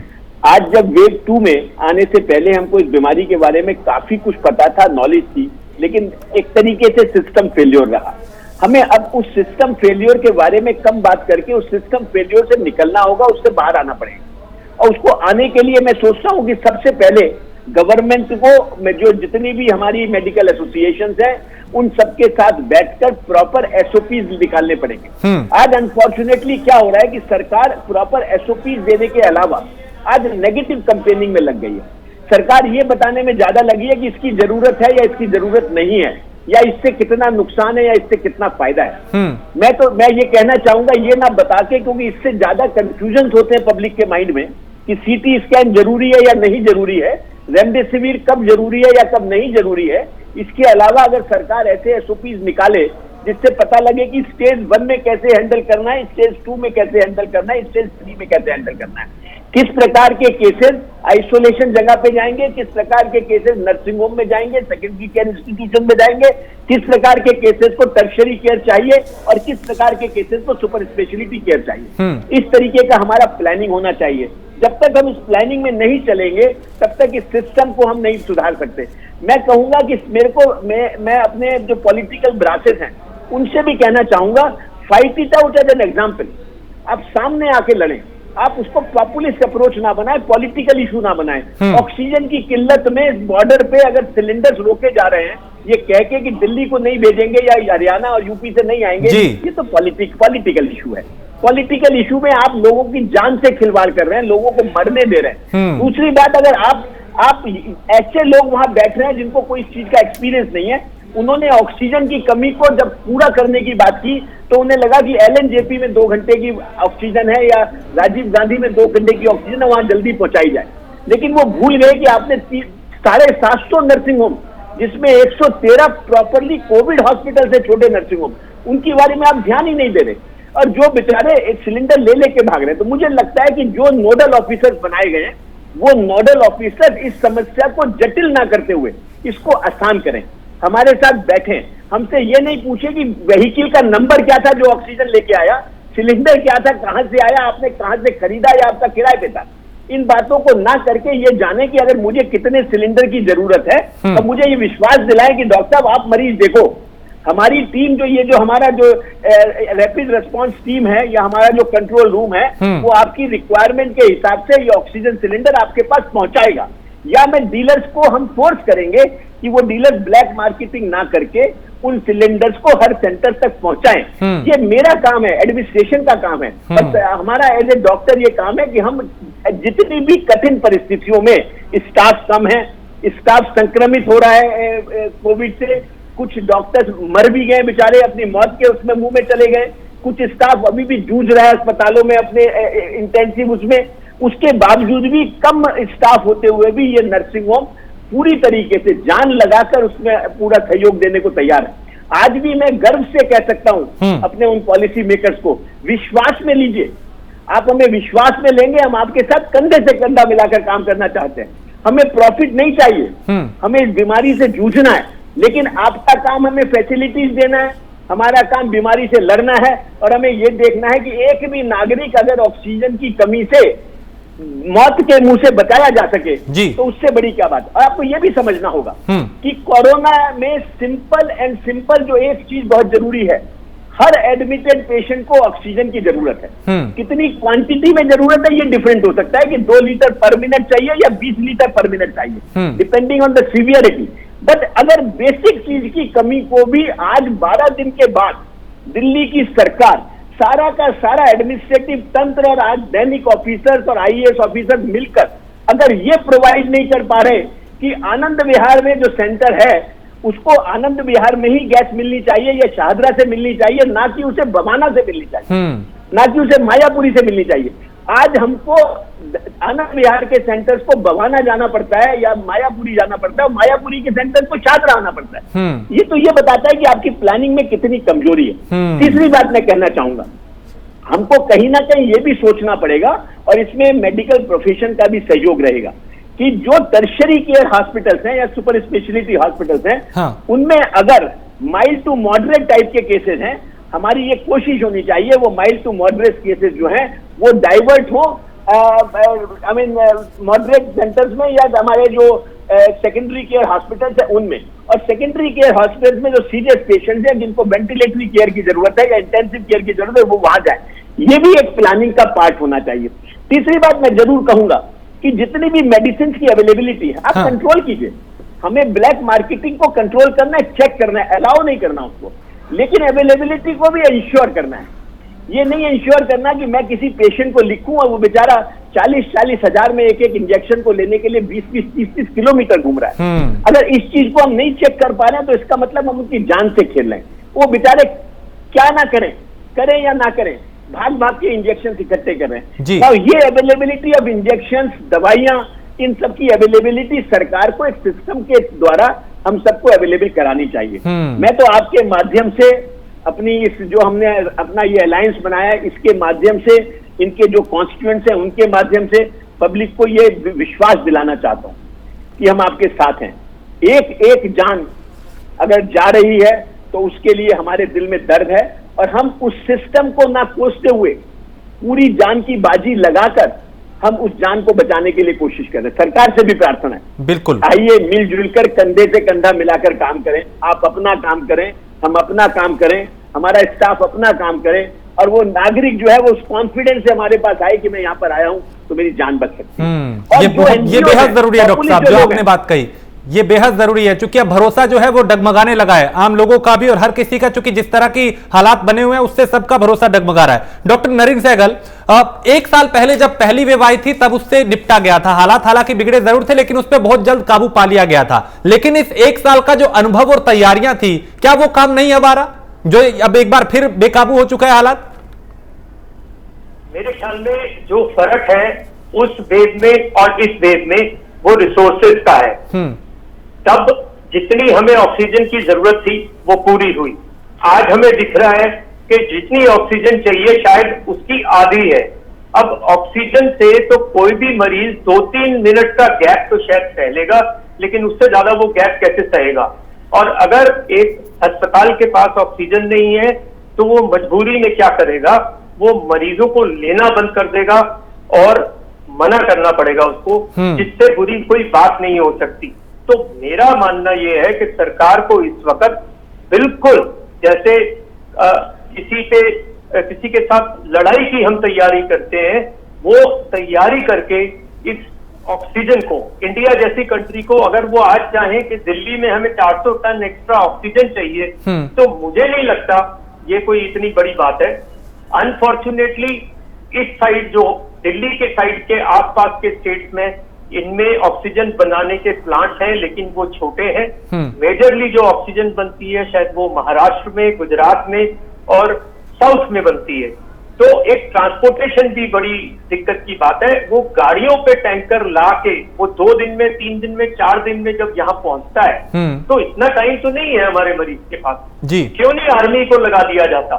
आज जब वेव 2 में आने से पहले हमको इस बीमारी के बारे में काफी कुछ पता था, नॉलेज थी, लेकिन एक तरीके से सिस्टम फेल्योर रहा। हमें अब उस सिस्टम फेल्योर के बारे में कम बात करके उस सिस्टम फेल्योर से निकलना होगा, उससे बाहर आना पड़ेगा। और उसको आने के लिए मैं सोचता हूँ कि सबसे पहले गवर्नमेंट को, जो जितनी भी हमारी मेडिकल एसोसिएशंस हैं, उन सबके साथ बैठकर प्रॉपर एसओपीज निकालने पड़ेंगे। आज अनफॉर्चुनेटली क्या हो रहा है कि सरकार प्रॉपर एसओपीज देने के अलावा आज नेगेटिव कैंपेनिंग में लग गई है। सरकार ये बताने में ज्यादा लगी है कि इसकी जरूरत है या इसकी जरूरत नहीं है, या इससे कितना नुकसान है या इससे कितना फायदा है। मैं ये कहना चाहूंगा, ये ना बता के, क्योंकि इससे ज्यादा कंफ्यूजन होते हैं पब्लिक के माइंड में कि सीटी स्कैन जरूरी है या नहीं जरूरी है, रेमडेसिविर कब जरूरी है या कब नहीं जरूरी है। इसके अलावा अगर सरकार ऐसे एसओपीज निकाले जिससे पता लगे कि स्टेज 1 में कैसे हैंडल करना है, स्टेज 2 में कैसे हैंडल करना है, स्टेज 3 में कैसे हैंडल करना है, किस प्रकार के केसेस आइसोलेशन जगह पे जाएंगे, किस प्रकार के केसेस नर्सिंग होम में जाएंगे, सेकेंडरी केयर इंस्टीट्यूशन में जाएंगे, किस प्रकार के केसेस को टर्शरी केयर चाहिए और किस प्रकार के केसेस को सुपर स्पेशलिटी केयर चाहिए। इस तरीके का हमारा प्लानिंग होना चाहिए। जब तक हम इस प्लानिंग में नहीं चलेंगे तब तक इस सिस्टम को हम नहीं सुधार सकते। मैं कहूंगा कि मैं अपने जो पॉलिटिकल ब्रांचेस हैं उनसे भी कहना चाहूंगा, fight it out as an example. आप सामने आके लड़ें, आप उसको पॉपुलिस्ट अप्रोच ना बनाए, पॉलिटिकल इशू ना बनाए। ऑक्सीजन की किल्लत में बॉर्डर पे अगर सिलेंडर्स रोके जा रहे हैं ये कह के कि दिल्ली को नहीं भेजेंगे या हरियाणा और यूपी से नहीं आएंगे, ये तो पॉलिटिकल इशू है। पॉलिटिकल इशू में आप लोगों की जान से खिलवाड़ कर रहे हैं, लोगों को मरने दे रहे हैं। दूसरी बात, अगर आप ऐसे लोग वहां बैठ रहे हैं जिनको कोई इस चीज का एक्सपीरियंस नहीं है, उन्होंने ऑक्सीजन की कमी को जब पूरा करने की बात की तो उन्हें लगा कि एलएनजेपी में 2 घंटे की ऑक्सीजन है या राजीव गांधी में 2 घंटे की ऑक्सीजन है, वहां जल्दी पहुंचाई जाए। लेकिन वो भूल गए कि आपने 750 नर्सिंग होम, जिसमें 113 प्रॉपरली कोविड हॉस्पिटल से छोटे नर्सिंग होम, उनके बारे में आप ध्यान ही नहीं दे रहे और जो बेचारे एक सिलेंडर ले लेके भाग रहे हैं। तो मुझे लगता है कि जो नोडल ऑफिसर्स बनाए गए हैं वो नोडल ऑफिसर इस समस्या को जटिल ना करते हुए इसको आसान करें, हमारे साथ बैठें, हमसे ये नहीं पूछे कि व्हीकल का नंबर क्या था जो ऑक्सीजन लेके आया, सिलेंडर क्या था, कहां से आया, आपने कहां से खरीदा या आपका किराए पे था। इन बातों को ना करके ये जाने कि अगर मुझे कितने सिलेंडर की जरूरत है तो मुझे ये विश्वास दिलाएं कि डॉक्टर साहब आप मरीज देखो, हमारी टीम जो हमारा जो रैपिड रिस्पांस टीम है या हमारा जो कंट्रोल रूम है वो आपकी रिक्वायरमेंट के हिसाब से ये ऑक्सीजन सिलेंडर आपके पास पहुंचाएगा। या मैं डीलर्स को हम फोर्स करेंगे कि वो डीलर्स ब्लैक मार्केटिंग ना करके उन सिलेंडर्स को हर सेंटर तक पहुंचाएं। ये मेरा काम है, एडमिनिस्ट्रेशन का काम है। और हमारा एज ए डॉक्टर ये काम है कि हम जितनी भी कठिन परिस्थितियों में, स्टाफ कम है, स्टाफ संक्रमित हो रहा है कोविड से, कुछ डॉक्टर्स मर भी गए बेचारे, अपनी मौत के उसमें मुंह में चले गए, कुछ स्टाफ अभी भी जूझ रहा है अस्पतालों में अपने इंटेंसिव उसमें, उसके बावजूद भी कम स्टाफ होते हुए भी ये नर्सिंग होम पूरी तरीके से जान लगाकर उसमें पूरा सहयोग देने को तैयार है। आज भी मैं गर्व से कह सकता हूं अपने उन पॉलिसी मेकर्स को, विश्वास में लीजिए, आप हमें विश्वास में लेंगे, हम आपके साथ कंधे से कंधा मिलाकर काम करना चाहते हैं। हमें प्रॉफिट नहीं चाहिए, हमें इस बीमारी से जूझना है, लेकिन आपका काम हमें फैसिलिटीज देना है, हमारा काम बीमारी से लड़ना है और हमें यह देखना है कि एक भी नागरिक अगर ऑक्सीजन की कमी से मौत के मुंह से बचाया जा सके तो उससे बड़ी क्या बात। और आपको यह भी समझना होगा कि कोरोना में सिंपल जो एक चीज बहुत जरूरी है, हर एडमिटेड पेशेंट को ऑक्सीजन की जरूरत है। कितनी क्वांटिटी में जरूरत है ये डिफरेंट हो सकता है कि 2 लीटर पर मिनट चाहिए या 20 लीटर पर मिनट चाहिए, depending on the severity. But अगर बेसिक चीज की कमी को भी आज 12 दिन के बाद दिल्ली की सरकार सारा का सारा एडमिनिस्ट्रेटिव तंत्र और आज दैनिक ऑफिसर्स और आईएएस ऑफिसर्स मिलकर अगर ये प्रोवाइड नहीं कर पा रहे कि आनंद विहार में जो सेंटर है उसको आनंद विहार में ही गैस मिलनी चाहिए या शाहदरा से मिलनी चाहिए, ना कि उसे बवाना से मिलनी चाहिए, ना कि उसे मायापुरी से मिलनी चाहिए। आज हमको आनंद विहार के सेंटर्स को बवाना जाना पड़ता है या मायापुरी जाना पड़ता है, मायापुरी के सेंटर्स को शाहदरा आना पड़ता है। ये तो ये बताता है कि आपकी प्लानिंग में कितनी कमजोरी है। तीसरी बात मैं कहना चाहूंगा, हमको कहीं ना कहीं ये भी सोचना पड़ेगा और इसमें मेडिकल प्रोफेशन का भी सहयोग रहेगा कि जो टर्शियरी केयर हॉस्पिटल्स हैं या सुपर स्पेशलिटी हॉस्पिटल्स हैं, हाँ। उनमें अगर माइल्ड टू मॉडरेट टाइप के केसेस हैं, हमारी ये कोशिश होनी चाहिए वो माइल्ड टू मॉडरेट केसेस जो हैं वो डाइवर्ट हो मॉडरेट सेंटर्स में या हमारे जो सेकेंडरी केयर हॉस्पिटल्स है उनमें, और सेकेंडरी केयर हॉस्पिटल्स में जो सीरियस पेशेंट्स हैं जिनको वेंटिलेटरी केयर की जरूरत है या इंटेंसिव केयर की जरूरत है वो वहां जाए। ये भी एक प्लानिंग का पार्ट होना चाहिए। तीसरी बात मैं जरूर कहूंगा कि जितनी भी मेडिसिन की अवेलेबिलिटी है आप कंट्रोल कीजिए। हमें ब्लैक मार्केटिंग को कंट्रोल करना है, चेक करना है, अलाउ नहीं करना उसको, लेकिन अवेलेबिलिटी को भी इंश्योर करना है। ये नहीं इंश्योर करना कि मैं किसी पेशेंट को लिखूं और वो बेचारा 40-40 हजार में एक इंजेक्शन को लेने के लिए 20-30 किलोमीटर घूम रहा है। अगर इस चीज को हम नहीं चेक कर पा रहे हैं तो इसका मतलब हम उनकी जान से खेल रहे हैं। वो बेचारे क्या ना करें या ना करें, भाग के इंजेक्शन इकट्ठे कर रहे हैं। और ये अवेलेबिलिटी ऑफ इंजेक्शन, दवाइयां, इन सब की अवेलेबिलिटी सरकार को एक सिस्टम के द्वारा हम सबको अवेलेबल करानी चाहिए। मैं तो आपके माध्यम से अपनी इस जो हमने अपना ये अलायंस बनाया है इसके माध्यम से इनके जो कॉन्स्टिट्यूएंट्स हैं उनके माध्यम से पब्लिक को ये विश्वास दिलाना चाहता हूं कि हम आपके साथ हैं। एक जान अगर जा रही है तो उसके लिए हमारे दिल में दर्द है और हम उस सिस्टम को ना कोसते हुए पूरी जान की बाजी लगाकर हम उस जान को बचाने के लिए कोशिश कर रहे हैं। सरकार से भी प्रार्थना है, बिल्कुल आइए मिलजुल कर कंधे से कंधा मिलाकर काम करें। आप अपना काम करें, हम अपना काम करें, हमारा स्टाफ अपना काम करे और वो नागरिक जो है वो उस कॉन्फिडेंस से हमारे पास आए कि मैं यहाँ पर आया हूँ तो मेरी जान बच सकती है। ये बेहद जरूरी है डॉक्टर साहब, जो आपने बात कही ये बेहद जरूरी है, क्योंकि अब भरोसा जो है वो डगमगाने लगा है आम लोगों का भी और हर किसी का, क्योंकि जिस तरह की हालात बने हुए हैं उससे सबका भरोसा डगमगा रहा है। डॉक्टर नरेंद्र सहगल, एक साल पहले जब पहली वेव आई थी तब उससे निपटा गया था, हालात हालांकि बिगड़े जरूर थे लेकिन उस पर बहुत जल्द काबू पा लिया गया था। लेकिन इस एक साल का जो अनुभव और तैयारियां थी, क्या वो काम नहीं अब आ रहा जो अब एक बार फिर बेकाबू हो चुका है हालात? मेरे ख्याल में जो फर्क है उस वेव में और इस वेव में वो रिसोर्सेज का है। तब जितनी हमें ऑक्सीजन की जरूरत थी वो पूरी हुई। आज हमें दिख रहा है कि जितनी ऑक्सीजन चाहिए शायद उसकी आधी है। अब ऑक्सीजन से तो कोई भी मरीज 2-3 मिनट का गैप तो शायद सह लेगा, लेकिन उससे ज्यादा वो गैप कैसे सहेगा? और अगर एक अस्पताल के पास ऑक्सीजन नहीं है तो वो मजबूरी में क्या करेगा? वो मरीजों को लेना बंद कर देगा और मना करना पड़ेगा उसको, जिससे बुरी कोई बात नहीं हो सकती। तो मेरा मानना यह है कि सरकार को इस वक्त बिल्कुल जैसे किसी के साथ लड़ाई की हम तैयारी करते हैं, वो तैयारी करके इस ऑक्सीजन को, इंडिया जैसी कंट्री को अगर वो आज चाहें कि दिल्ली में हमें 400 टन एक्स्ट्रा ऑक्सीजन चाहिए तो मुझे नहीं लगता ये कोई इतनी बड़ी बात है। अनफॉर्चुनेटली इस साइड जो दिल्ली के साइड के आसपास के स्टेट्स में इनमें ऑक्सीजन बनाने के प्लांट्स हैं लेकिन वो छोटे हैं। मेजरली जो ऑक्सीजन बनती है शायद वो महाराष्ट्र में, गुजरात में और साउथ में बनती है। तो एक ट्रांसपोर्टेशन भी बड़ी दिक्कत की बात है। वो गाड़ियों पे टैंकर ला के वो 2 दिन में, 3 दिन में, 4 दिन में जब यहाँ पहुंचता है तो इतना टाइम तो नहीं है हमारे मरीज के पास जी। क्यों नहीं आर्मी को लगा दिया जाता?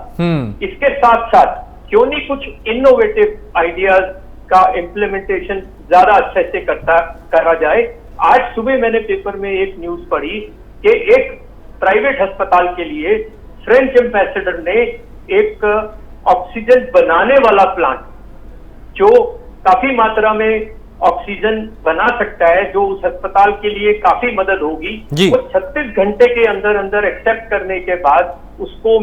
इसके साथ साथ क्यों नहीं कुछ इनोवेटिव आइडियाज का इम्प्लीमेंटेशन ज्यादा अच्छे से करा जाए? आज सुबह मैंने पेपर में एक न्यूज पढ़ी कि एक प्राइवेट अस्पताल के लिए फ्रेंच एम्बेसडर ने एक ऑक्सीजन बनाने वाला प्लांट जो काफी मात्रा में ऑक्सीजन बना सकता है, जो उस अस्पताल के लिए काफी मदद होगी, वो 36 घंटे के अंदर अंदर एक्सेप्ट करने के बाद उसको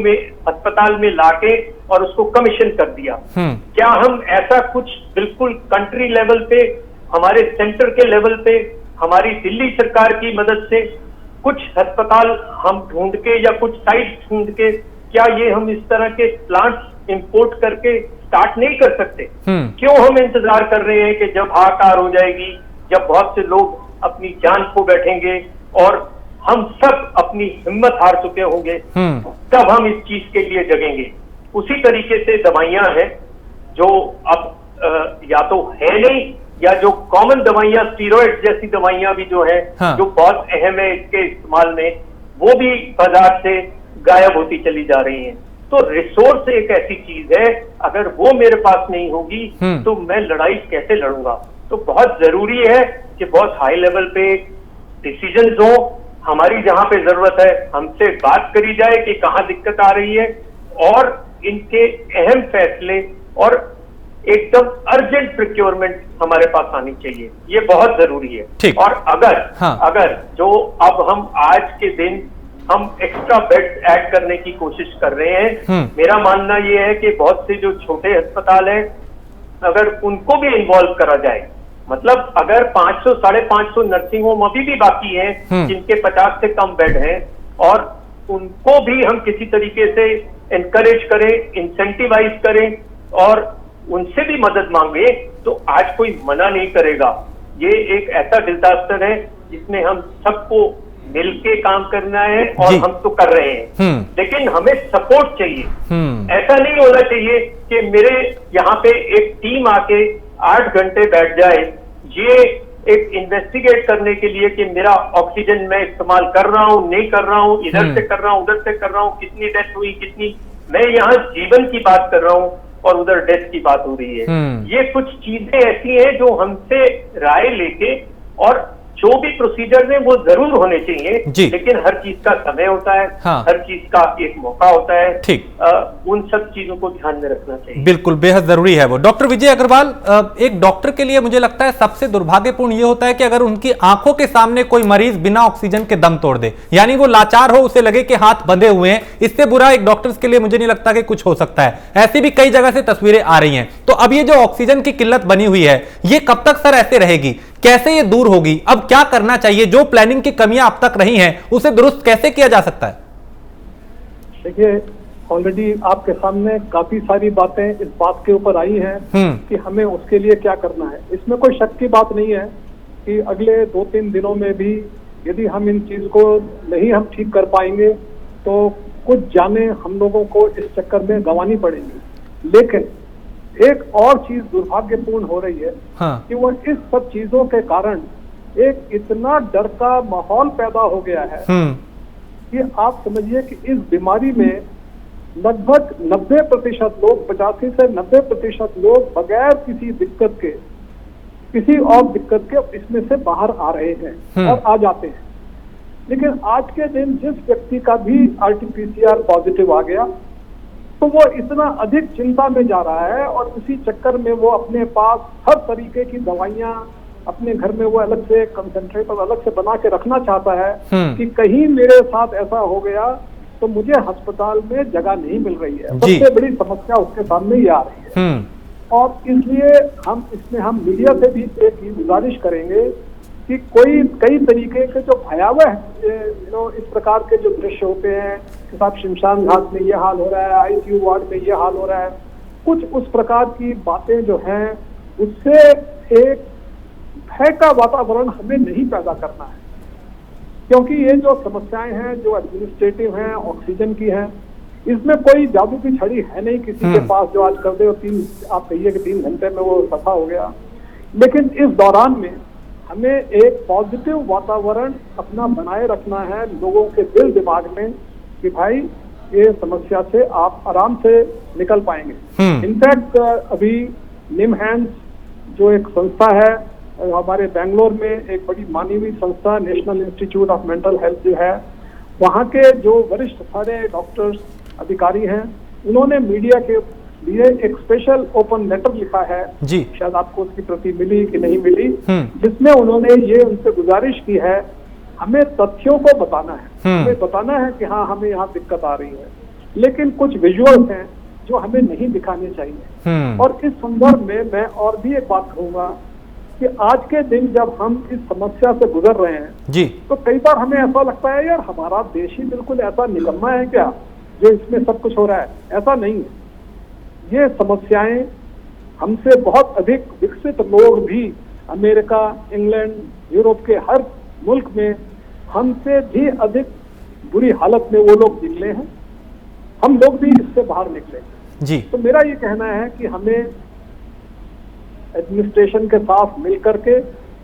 अस्पताल में लाके और उसको कमीशन कर दिया। क्या हम ऐसा कुछ बिल्कुल कंट्री लेवल पे, हमारे सेंटर के लेवल पे, हमारी दिल्ली सरकार की मदद से कुछ अस्पताल हम ढूंढ के या कुछ साइट ढूंढ के, क्या ये हम इस तरह के प्लांट्स इंपोर्ट करके स्टार्ट नहीं कर सकते? क्यों हम इंतजार कर रहे हैं कि जब हाहाकार हो जाएगी, जब बहुत से लोग अपनी जान खो बैठेंगे और हम सब अपनी हिम्मत हार चुके होंगे, तब हम इस चीज के लिए जगेंगे? उसी तरीके से दवाइयां हैं जो अब या तो है नहीं, या जो कॉमन दवाइयां, स्टीरॉइड जैसी दवाइयां भी जो है जो बहुत अहम है इसके इस्तेमाल में, वो भी बाजार से गायब होती चली जा रही हैं। तो रिसोर्स एक ऐसी चीज है, अगर वो मेरे पास नहीं होगी तो मैं लड़ाई कैसे लड़ूंगा। तो बहुत जरूरी है कि बहुत हाई लेवल पे डिसीजन हो, हमारी जहां पे जरूरत है हमसे बात करी जाए कि कहाँ दिक्कत आ रही है, और इनके अहम फैसले और एकदम अर्जेंट प्रोक्योरमेंट हमारे पास आनी चाहिए, ये बहुत जरूरी है। और अगर जो अब हम आज के दिन हम एक्स्ट्रा बेड ऐड करने की कोशिश कर रहे हैं, मेरा मानना ये है कि बहुत से जो छोटे अस्पताल हैं अगर उनको भी इन्वॉल्व करा जाए, मतलब अगर 500 550 नर्सिंग होम अभी भी बाकी हैं जिनके 50 से कम बेड हैं, और उनको भी हम किसी तरीके से एनकरेज करें, इंसेंटिवाइज करें और उनसे भी मदद मांगे, तो आज कोई मना नहीं करेगा। ये एक ऐसा डिजास्टर है जिसमें हम सबको मिलके काम करना है और हम तो कर रहे हैं, लेकिन हमें सपोर्ट चाहिए। ऐसा नहीं होना चाहिए कि मेरे यहाँ पे एक टीम आके 8 घंटे बैठ जाए ये एक इन्वेस्टिगेट करने के लिए कि मेरा ऑक्सीजन मैं इस्तेमाल कर रहा हूँ, नहीं कर रहा हूँ, इधर से कर रहा हूँ, उधर से कर रहा हूँ, कितनी डेथ हुई, कितनी। मैं यहाँ जीवन की बात कर रहा हूँ और उधर डेथ की बात हो रही है। ये कुछ चीजें ऐसी हैं जो हमसे राय लेके, और जो भी प्रोसीजर हैं वो जरूर होने चाहिए, लेकिन हर चीज का समय होता है, हर चीज का एक मौका होता है। ठीक, उन सब चीजों को ध्यान में रखना चाहिए। बिल्कुल, बेहद जरूरी है वो। डॉक्टर विजय अग्रवाल, एक डॉक्टर के लिए मुझे लगता है सबसे दुर्भाग्यपूर्ण ये होता है कि अगर उनकी आंखों के सामने कोई मरीज बिना ऑक्सीजन के दम तोड़ दे, यानी वो लाचार हो, उसे लगे कि हाथ बंधे हुए हैं, इससे बुरा एक डॉक्टर के लिए मुझे नहीं लगता कि कुछ हो सकता है। ऐसी भी कई जगह से तस्वीरें आ रही हैं। तो अब ये जो ऑक्सीजन की किल्लत बनी हुई है, ये कब तक सर ऐसे रहेगी, कैसे ये दूर होगी, अब क्या करना चाहिए, जो प्लानिंग की कमियां अब तक रही हैं उसे दुरुस्त कैसे किया जा सकता है? देखिए, ऑलरेडी आपके सामने काफी सारी बातें इस बात के ऊपर आई हैं कि हमें उसके लिए क्या करना है। इसमें कोई शक की बात नहीं है कि अगले 2-3 दिनों में भी यदि हम इन चीज को नहीं हम ठीक कर पाएंगे तो कुछ जानें हम लोगों को इस चक्कर में गंवानी पड़ेंगी। लेकिन एक और चीज दुर्भाग्यपूर्ण हो रही है कि वो इस सब चीजों के कारण एक इतना डर का माहौल पैदा हो गया है कि आप समझिए कि इस बीमारी में लगभग 90% लोग, 85 से 90% लोग बगैर किसी दिक्कत के, किसी और दिक्कत के इसमें से बाहर आ रहे हैं और आ जाते हैं। लेकिन आज के दिन जिस व्यक्ति का भी RT-PCR पॉजिटिव आ गया तो वो इतना अधिक चिंता में जा रहा है और उसी चक्कर में वो अपने पास हर तरीके की दवाइयां अपने घर में वो अलग से कंसंट्रेटर अलग से बना के रखना चाहता है कि कहीं मेरे साथ ऐसा हो गया तो मुझे अस्पताल में जगह नहीं मिल रही है। सबसे बड़ी समस्या उसके सामने ही आ रही है। और इसलिए हम मीडिया से भी एक गुजारिश करेंगे कि कई तरीके के जो भयावह इस प्रकार के जो दृश्य होते हैं कि साहब शमशान घाट में ये हाल हो रहा है, ICU वार्ड में ये हाल हो रहा है, कुछ उस प्रकार की बातें जो हैं उससे एक भय का वातावरण हमें नहीं पैदा करना है, क्योंकि ये जो समस्याएं हैं जो एडमिनिस्ट्रेटिव हैं, ऑक्सीजन की हैं, इसमें कोई जादू की छड़ी है नहीं किसी के पास जो आज कर दे और आप कहिए कि 3 घंटे में वो सफा हो गया। लेकिन इस दौरान में हमें एक पॉजिटिव वातावरण अपना बनाए रखना है लोगों के दिल दिमाग में कि भाई ये समस्या से आप आराम से निकल पाएंगे। इनफैक्ट अभी निमहैंस जो एक संस्था है हमारे बेंगलोर में, एक बड़ी मानी हुई संस्था national institute of mental health जो है, वहाँ के जो वरिष्ठ सारे डॉक्टर्स अधिकारी हैं उन्होंने मीडिया के लिए एक स्पेशल ओपन लेटर लिखा है जी, शायद आपको उसकी प्रति मिली कि नहीं मिली, जिसमें उन्होंने ये उनसे गुजारिश की है हमें तथ्यों को बताना है, हमें बताना है कि हाँ हमें यहाँ दिक्कत आ रही है, लेकिन कुछ विजुअल्स हैं जो हमें नहीं दिखाने चाहिए। और इस संदर्भ में मैं और भी एक बात कहूंगा कि आज के दिन जब हम इस समस्या से गुजर रहे हैं जी, तो कई बार हमें ऐसा लगता है यार हमारा देश ही बिल्कुल ऐसा निकम्मा है क्या जो इसमें सब कुछ हो रहा है। ऐसा नहीं है, ये समस्याएं हमसे बहुत अधिक विकसित लोग भी अमेरिका, इंग्लैंड, यूरोप के हर मुल्क में हमसे भी अधिक बुरी हालत में वो लोग निकले हैं, हम लोग भी इससे बाहर निकले जी। तो मेरा ये कहना है कि हमें एडमिनिस्ट्रेशन के साथ मिलकर के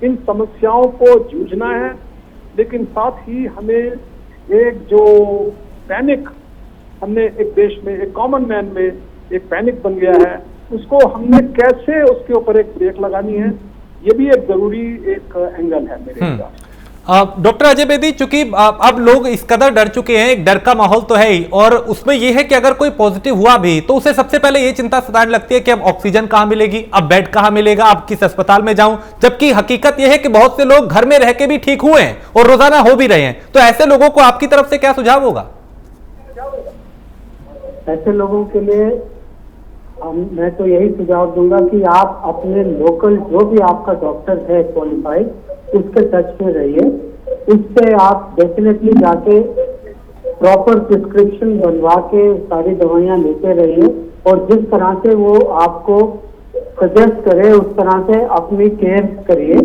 इन समस्याओं को जूझना है, लेकिन साथ ही हमें एक जो पैनिक हमने एक देश में, एक कॉमन मैन में एक पैनिक बन गया है, उसको हमने कैसे उसके ऊपर एक ब्रेक लगानी है, ये भी एक जरूरी एक एंगल है मेरे हिसाब से। डॉक्टर अजय बेदी, चूंकि अब लोग इस कदर डर चुके हैं, एक डर का माहौल तो है ही, और उसमें यह है कि अगर कोई पॉजिटिव हुआ भी तो उसे सबसे पहले ये चिंता सताने लगती है कि अब ऑक्सीजन कहां मिलेगी, अब बेड कहां मिलेगा, अब किस अस्पताल में जाऊं, जबकि हकीकत यह है कि बहुत से लोग घर में रह के भी ठीक हुए हैं और रोजाना हो भी रहे हैं। तो ऐसे लोगों को आपकी तरफ से क्या सुझाव होगा? ऐसे लोगों के लिए मैं तो यही सुझाव दूंगा कि आप अपने लोकल जो भी आपका डॉक्टर है क्वालिफाइड, उसके टच में रहिए, उससे आप डेफिनेटली जाके प्रॉपर प्रिस्क्रिप्शन बनवा के सारी दवाइयां लेते रहिए, और जिस तरह से वो आपको सजेस्ट करे उस तरह से अपनी केयर करिए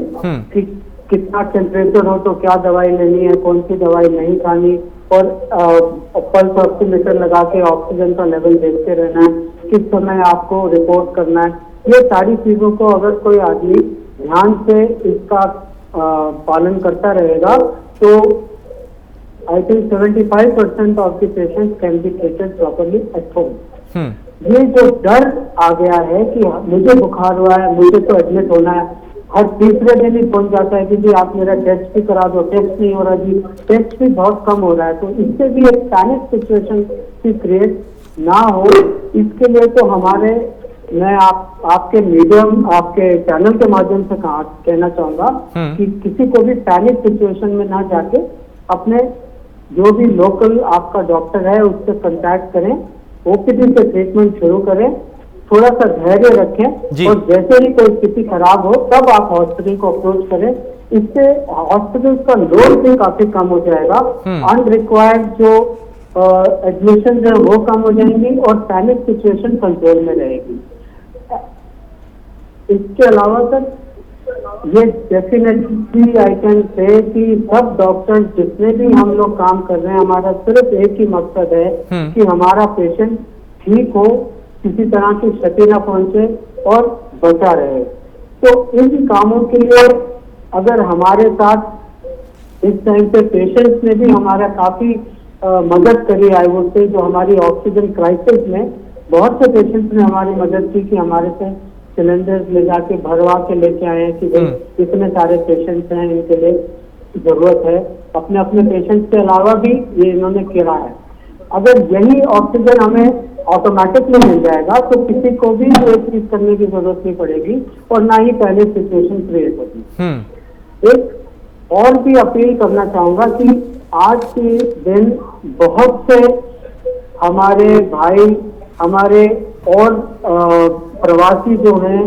कि कितना टेम्परेचर हो तो क्या दवाई लेनी है, कौन सी दवाई नहीं खानी, और पल्स ऑक्सीमीटर लगा के ऑक्सीजन का लेवल देखते रहना है, किस समय आपको रिपोर्ट करना है। ये सारी चीजों को अगर कोई आदमी ध्यान से इसका पालन करता रहेगा तो I think 75% of the patients can be treated properly at home. ये जो डर आ गया है कि मुझे बुखार हुआ है, मुझे तो एडमिट होना है, हर तीसरे दिन ही पहुंच जाता है कि जी आप मेरा टेस्ट भी करा दो, टेस्ट नहीं हो रहा जी, टेस्ट भी बहुत कम हो रहा है, तो इससे भी एक पैनिक सिचुएशन की क्रिएट ना हो, इसके लिए तो मैं आपके मीडियम, आपके चैनल के माध्यम से कहना चाहूंगा कि किसी को भी पैनिक सिचुएशन में ना जाके अपने जो भी लोकल आपका डॉक्टर है उससे कांटेक्ट करें, ओपीडी से ट्रीटमेंट शुरू करें, थोड़ा सा धैर्य रखें, और जैसे ही कोई स्थिति खराब हो तब आप हॉस्पिटल को अप्रोच करें। इससे हॉस्पिटल का लोड भी काफी कम हो जाएगा, अनरिक्वायर्ड जो एडमिशन है वो कम हो जाएंगी और पैनिक सिचुएशन कंट्रोल में रहेगी। इसके अलावा सर ये डेफिनेटली आई कैन से कि सब डॉक्टर जितने भी हम लोग काम कर रहे हैं, हमारा सिर्फ एक ही मकसद है कि हमारा पेशेंट ठीक हो, किसी तरह की क्षति न पहुंचे और बचा रहे। तो इन कामों के लिए अगर हमारे साथ इस टाइम पे पेशेंट्स ने भी हमारा काफी मदद करी, आई वुड से, जो हमारी ऑक्सीजन क्राइसिस में बहुत से पेशेंट्स ने हमारी मदद की कि हमारे से सिलेंडर्स ले जाके भरवा के लेके आए हैं कि भाई इतने सारे पेशेंट्स हैं, इनके लिए जरूरत है। अपने अपने पेशेंट्स के अलावा भी ये इन्होंने किया है। अगर यही ऑक्सीजन हमें ऑटोमेटिकली मिल जाएगा तो किसी को भी कोई चीज करने की जरूरत नहीं पड़ेगी और ना ही पहले सिचुएशन क्रिएट होगी। एक और भी अपील करना चाहूंगा कि आज के दिन बहुत से हमारे भाई, हमारे और प्रवासी जो हैं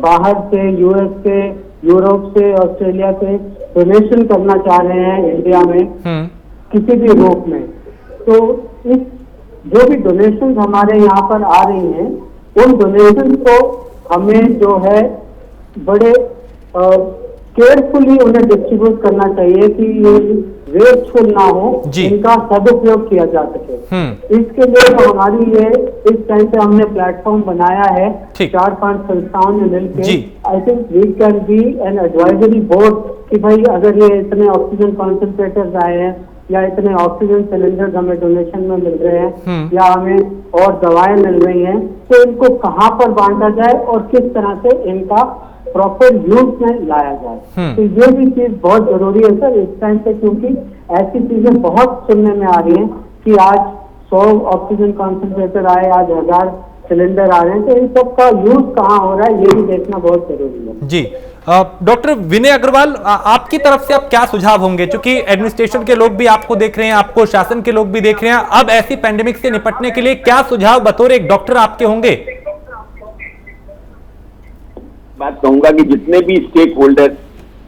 बाहर से, यूएस से, यूरोप से, ऑस्ट्रेलिया से डोनेशन करना चाह रहे हैं इंडिया में किसी भी रूप में। तो इस जो भी डोनेशन हमारे यहाँ पर आ रही हैं, उन डोनेशन को हमें जो है बड़े केयरफुली उन्हें डिस्ट्रीब्यूट करना चाहिए कि ये वेस्टफुल ना हो, इनका सदुपयोग किया जा सके। इसके लिए तो हमारी ये इस टाइम पे हमने प्लेटफॉर्म बनाया है 4-5 संस्थाओं ने मिलकर। I think we can be an advisory board कि भाई अगर ये इतने ऑक्सीजन कॉन्सेंट्रेटर्स आए हैं या इतने ऑक्सीजन सिलेंडर्स हमें डोनेशन में मिल रहे हैं या हमें और दवाएं मिल रही हैं, तो इनको कहाँ पर बांटा जाए और किस तरह से इनका प्रॉपर यूज में लाया जाए। तो ये भी चीज बहुत जरूरी है सर इस टाइम पे, क्योंकि ऐसी चीजें बहुत सुनने में आ रही हैं कि आज 100 ऑक्सीजन कॉन्सेंट्रेटर आए, आज 1000 सिलेंडर आ रहे हैं, तो इन सब का यूज कहाँ हो रहा है ये भी देखना बहुत जरूरी है। जी डॉक्टर विनय अग्रवाल, आपकी तरफ से अब क्या सुझाव होंगे, क्योंकि एडमिनिस्ट्रेशन के लोग भी आपको देख रहे हैं, आपको शासन के लोग भी देख रहे हैं, अब ऐसी पैंडेमिक से निपटने के लिए क्या सुझाव बतौर एक डॉक्टर आपके होंगे? बात कहूंगा कि जितने भी स्टेक होल्डर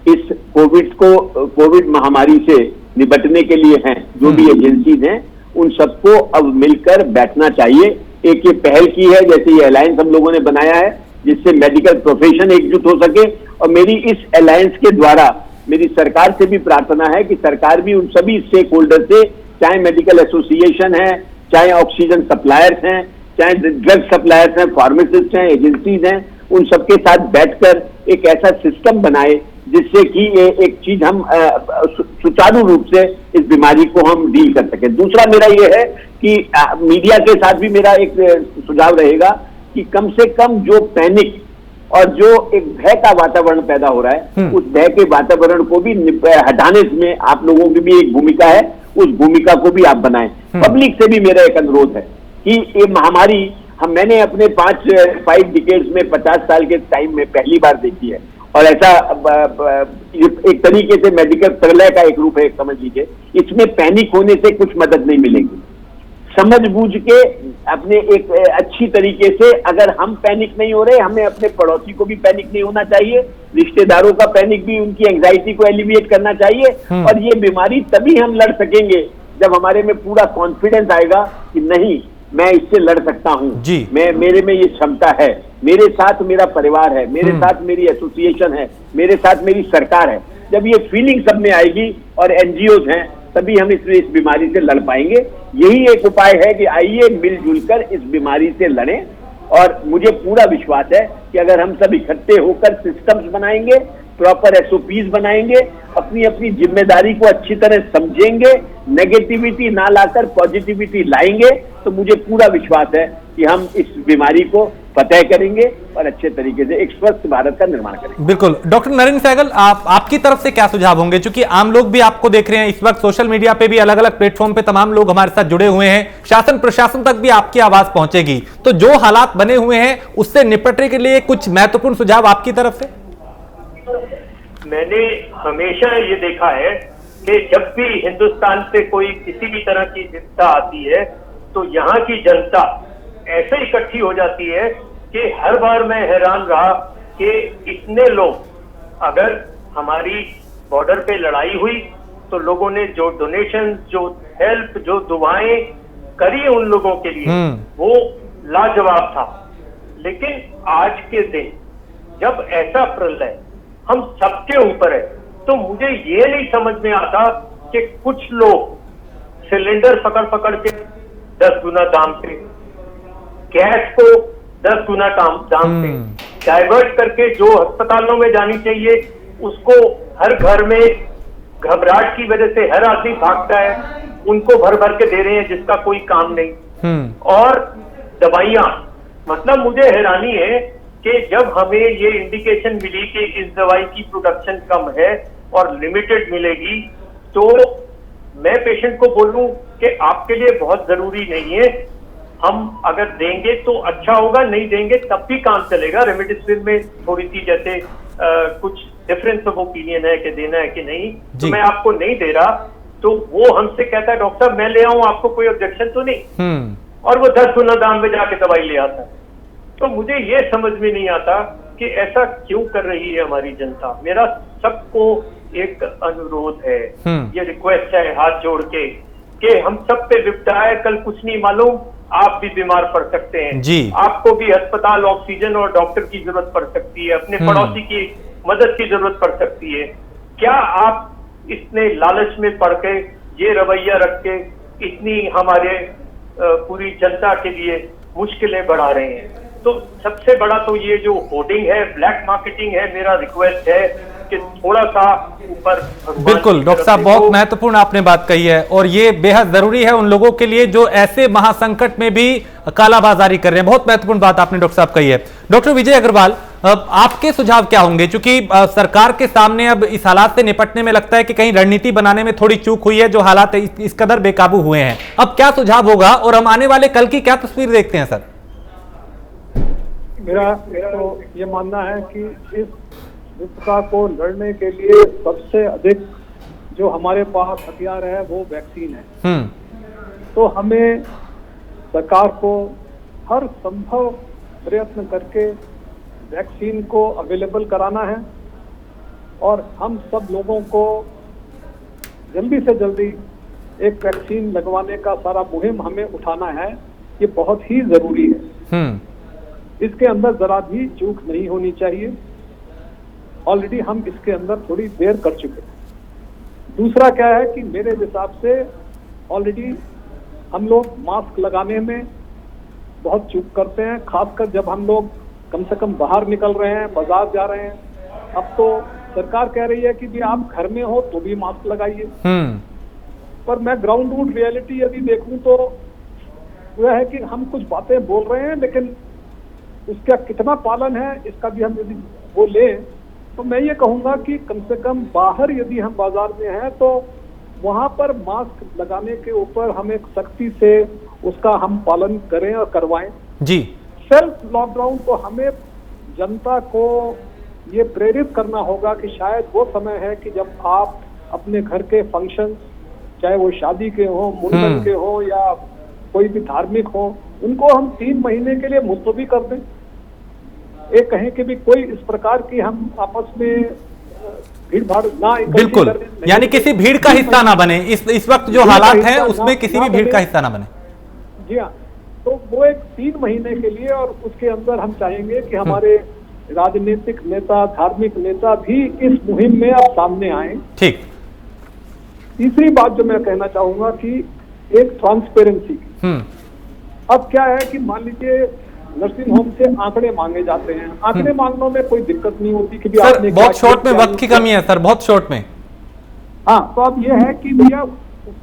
इस कोविड महामारी से निपटने के लिए हैं, जो भी एजेंसीज हैं, उन सबको अब मिलकर बैठना चाहिए। एक ये पहल की है, जैसे ये अलायंस हम लोगों ने बनाया है जिससे मेडिकल प्रोफेशन एकजुट हो सके, और मेरी इस अलायंस के द्वारा मेरी सरकार से भी प्रार्थना है कि सरकार भी उन सभी स्टेक होल्डर से, चाहे मेडिकल एसोसिएशन है, चाहे ऑक्सीजन सप्लायर्स हैं, चाहे ड्रग सप्लायर्स हैं, फार्मासिस्ट हैं, एजेंसीज हैं, उन सबके साथ बैठकर एक ऐसा सिस्टम बनाए जिससे कि एक चीज हम सुचारू रूप से इस बीमारी को हम डील कर सके। दूसरा मेरा ये है कि मीडिया के साथ भी मेरा एक सुझाव रहेगा कि कम से कम जो पैनिक और जो एक भय का वातावरण पैदा हो रहा है, उस भय के वातावरण को भी हटाने में आप लोगों की भी एक भूमिका है, उस भूमिका को भी आप बनाएं। पब्लिक से भी मेरा एक अनुरोध है कि ये महामारी मैंने अपने 5 डिकेड्स में 50 साल के टाइम में पहली बार देखी है, और ऐसा एक तरीके से मेडिकल प्रलय का एक रूप है, समझ लीजिए। इसमें पैनिक होने से कुछ मदद नहीं मिलेगी। समझ बूझ के अपने एक अच्छी तरीके से, अगर हम पैनिक नहीं हो रहे, हमें अपने पड़ोसी को भी पैनिक नहीं होना चाहिए, रिश्तेदारों का पैनिक भी, उनकी एंजाइटी को एलिविएट करना चाहिए। और ये बीमारी तभी हम लड़ सकेंगे जब हमारे में पूरा कॉन्फिडेंस आएगा कि नहीं, मैं इससे लड़ सकता हूं, मेरे में ये क्षमता है, मेरे साथ मेरा परिवार है, मेरे साथ मेरी एसोसिएशन है, मेरे साथ मेरी सरकार है। जब ये फीलिंग सब में आएगी और एनजीओज हैं, तभी हम इस बीमारी से लड़ पाएंगे। यही एक उपाय है कि आइए मिलजुल कर इस बीमारी से लड़ें। और मुझे पूरा विश्वास है कि अगर हम सब इकट्ठे होकर सिस्टम्स बनाएंगे, प्रॉपर एसओपीज बनाएंगे, अपनी अपनी जिम्मेदारी को अच्छी तरह समझेंगे, नेगेटिविटी ना लाकर पॉजिटिविटी लाएंगे, तो मुझे पूरा विश्वास है कि हम इस बीमारी को फतेह करेंगे और अच्छे तरीके से एक स्वस्थ भारत का निर्माण करेंगे। बिल्कुल। डॉक्टर नरेंद्र सहगल, आपकी तरफ से क्या सुझाव होंगे? क्योंकि आम लोग भी आपको देख रहे हैं इस वक्त, सोशल मीडिया पे भी, अलग अलग प्लेटफॉर्म पे तमाम लोग हमारे साथ जुड़े हुए हैं, शासन प्रशासन तक भी आपकी आवाज पहुंचेगी, तो जो हालात बने हुए हैं उससे निपटने के लिए कुछ महत्वपूर्ण सुझाव आपकी तरफ से? मैंने हमेशा ये देखा है कि जब भी हिंदुस्तान से कोई किसी भी तरह की चिंता आती है, तो यहाँ की जनता ऐसे इकट्ठी हो जाती है कि हर बार मैं हैरान रहा कि इतने लोग, अगर हमारी बॉर्डर पे लड़ाई हुई तो लोगों ने जो डोनेशन, जो हेल्प, जो दुआएं करी उन लोगों के लिए, वो लाजवाब था। लेकिन आज के दिन जब ऐसा प्रलय हम सबके ऊपर है, तो मुझे ये नहीं समझ में आता कि कुछ लोग सिलेंडर पकड़ पकड़ के 10 गुना दाम पे, गैस को 10 गुना दाम पे डाइवर्ट करके जो अस्पतालों में जानी चाहिए उसको हर घर में घबराहट की वजह से हर आदमी भागता है, उनको भर भर के दे रहे हैं जिसका कोई काम नहीं। और दवाइयां, मतलब मुझे हैरानी है कि जब हमें ये इंडिकेशन मिली कि इस दवाई की प्रोडक्शन कम है और लिमिटेड मिलेगी, तो मैं पेशेंट को बोलूं कि आपके लिए बहुत जरूरी नहीं है, हम अगर देंगे तो अच्छा होगा, नहीं देंगे तब भी काम चलेगा। रेमडेसिविर में थोड़ी सी जैसे कुछ डिफरेंस ऑफ ओपिनियन है कि देना है कि नहीं, तो मैं आपको नहीं दे रहा, तो वो हमसे कहता है डॉक्टर साहब मैं ले आऊं, आपको कोई ऑब्जेक्शन तो नहीं, और वो 10 गुना दाम में जाके दवाई ले आता है। तो मुझे ये समझ में नहीं आता कि ऐसा क्यों कर रही है हमारी जनता। मेरा सबको एक अनुरोध है, ये रिक्वेस्ट है हाथ जोड़ के, कि हम सब पे विपदा है, कल कुछ नहीं मालूम, आप भी बीमार पड़ सकते हैं जी। आपको भी अस्पताल, ऑक्सीजन और डॉक्टर की जरूरत पड़ सकती है, अपने पड़ोसी की मदद की जरूरत पड़ सकती है। क्या आप इतने लालच में पड़ के, ये रवैया रख के इतनी हमारे पूरी जनता के लिए मुश्किलें बढ़ा रहे हैं? तो सबसे बड़ा तो ये जो होर्डिंग है, ब्लैक मार्केटिंग है, मेरा रिक्वेस्ट है कि थोड़ा सा ऊपर। बिल्कुल डॉक्टर साहब, बहुत महत्वपूर्ण आपने बात कही है, और ये बेहद जरूरी है उन लोगों के लिए जो ऐसे महासंकट में भी कालाबाजारी कर रहे हैं। बहुत महत्वपूर्ण बात आपने डॉक्टर साहब कही है। डॉक्टर विजय अग्रवाल, आपके सुझाव क्या होंगे? क्योंकि सरकार के सामने अब इस हालात से निपटने में लगता है कि कहीं रणनीति बनाने में थोड़ी चूक हुई है, जो हालात इस कदर बेकाबू हुए हैं। अब क्या सुझाव होगा और हम आने वाले कल की क्या तस्वीर देखते हैं? सर, मेरा तो ये मानना है कि इस विपदा को लड़ने के लिए सबसे अधिक जो हमारे पास हथियार है वो वैक्सीन है। तो हमें सरकार को हर संभव प्रयत्न करके वैक्सीन को अवेलेबल कराना है, और हम सब लोगों को जल्दी से जल्दी एक वैक्सीन लगवाने का सारा मुहिम हमें उठाना है। ये बहुत ही जरूरी है। इसके अंदर जरा भी चूक नहीं होनी चाहिए। ऑलरेडी हम इसके अंदर थोड़ी देर कर चुके हैं। दूसरा क्या है कि मेरे हिसाब से ऑलरेडी हम लोग मास्क लगाने में बहुत चूक करते हैं, खासकर जब हम लोग कम से कम बाहर निकल रहे हैं, बाजार जा रहे हैं। अब तो सरकार कह रही है कि भी आप घर में हो तो भी मास्क लगाइए, पर मैं ग्राउंड रूट रियलिटी यदि देखूं तो वह है कि हम कुछ बातें बोल रहे हैं, लेकिन उसका कितना पालन है इसका भी हम यदि वो लें तो मैं ये कहूंगा कि कम से कम बाहर यदि हम बाजार में हैं तो वहां पर मास्क लगाने के ऊपर हम एक सख्ती से उसका हम पालन करें और करवाएं जी। सेल्फ लॉकडाउन को हमें जनता को ये प्रेरित करना होगा कि शायद वो समय है कि जब आप अपने घर के फंक्शन, चाहे वो शादी के हो, मुंडन के हो या कोई भी धार्मिक हो, उनको हम 3 महीने के लिए मुलतवी कर दें। एक कहें कि भी कोई इस प्रकार की हम आपस में भीड़ भाड़ ना, बिल्कुल, यानी किसी भीड़ का हिस्सा ना बने। इस वक्त जो हालात हैं उसमें किसी भी भीड़ का हिस्सा ना बने। जी हाँ, तो वो एक 3 महीने के लिए, और उसके अंदर हम चाहेंगे कि हमारे राजनीतिक नेता, धार्मिक नेता भी इस मुहिम में अब सामने आए। ठीक। तीसरी बात जो मैं कहना चाहूंगा कि एक ट्रांसपेरेंसी। अब क्या है कि मान लीजिए नर्सिंग होम से आंकड़े मांगे जाते हैं, आंकड़े मांगने में कोई दिक्कत नहीं होती कि सर बहुत शॉर्ट में वक्त की कमी है सर, बहुत शॉर्ट में। हाँ, तो अब ये है कि भैया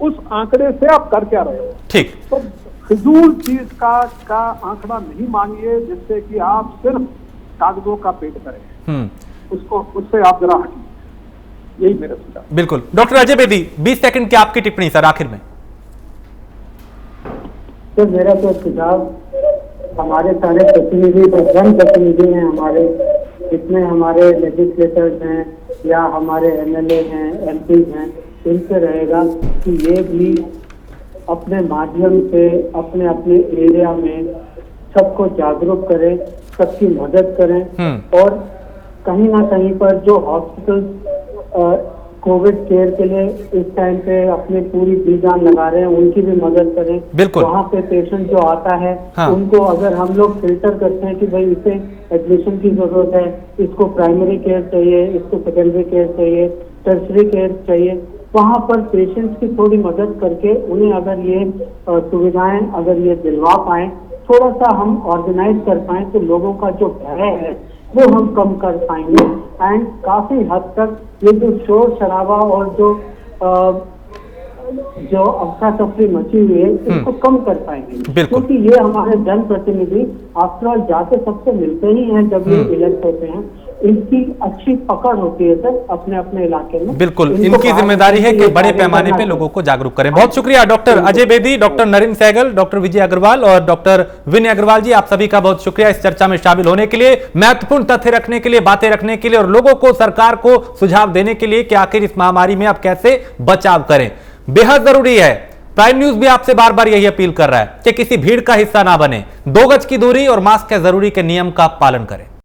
उस आंकड़े से आप कर क्या रहे हो। ठीक। तो फिजूल चीज का आंकड़ा नहीं मांगिए जिससे कि आप सिर्फ कागजों का पेट करें, उसको उससे आप जरा हटिए। यही मेरा सुझाव। बिल्कुल। डॉक्टर अजय बेदी, 20 सेकंड की आपकी टिप्पणी सर आखिर में। तो मेरा तो सुझाव, हमारे सारे प्रतिनिधि, जनप्रतिनिधि हैं हमारे, जितने हमारे लेजिस्लेटर्स हैं या हमारे एमएलए हैं, एमपी हैं, इनसे रहेगा कि ये भी अपने माध्यम से अपने अपने एरिया में सबको जागरूक करें, सबकी मदद करें और कहीं ना कहीं पर जो हॉस्पिटल कोविड केयर के लिए इस टाइम पे अपनी पूरी जी जान लगा रहे हैं उनकी भी मदद करें। बिल्कुल। वहाँ पे पेशेंट जो आता है उनको अगर हम लोग फिल्टर करते हैं कि भाई इसे एडमिशन की जरूरत है, इसको प्राइमरी केयर चाहिए, इसको सेकेंडरी केयर चाहिए, टर्सरी केयर चाहिए, वहाँ पर पेशेंट्स की थोड़ी मदद करके उन्हें अगर ये सुविधाएं अगर ये दिलवा पाए, थोड़ा सा हम ऑर्गेनाइज कर पाए तो लोगों का जो भय है वो हम कम कर पाएंगे। एंड काफी हद तक ये जो शोर शराबा और जो अफरा तफरी मची हुई है इसको कम कर पाएंगे, क्योंकि ये हमारे जनप्रतिनिधि आफ्टर ऑल जाके सबसे मिलते ही हैं जब ये इलेक्ट होते हैं, इनकी अच्छी पकड़ होती है सर अपने अपने इलाके में। बिल्कुल, इनकी जिम्मेदारी है कि बड़े पैमाने पे लोगों को जागरूक करें। बहुत शुक्रिया doctor Ajay Bedi, doctor Narendra Sehgal, doctor Vijay Agarwal और डॉक्टर विनय अग्रवाल जी, आप सभी का बहुत शुक्रिया इस चर्चा में शामिल होने के लिए, महत्वपूर्ण तथ्य रखने के लिए, बातें रखने के लिए और लोगों को, सरकार को सुझाव देने के लिए कि आखिर इस महामारी में आप कैसे बचाव करें। बेहद जरूरी है। प्राइम न्यूज भी आपसे बार बार यही अपील कर रहा है कि किसी भीड़ का हिस्सा ना बने, 2 गज की दूरी और मास्क के जरूरी के नियम का पालन करें।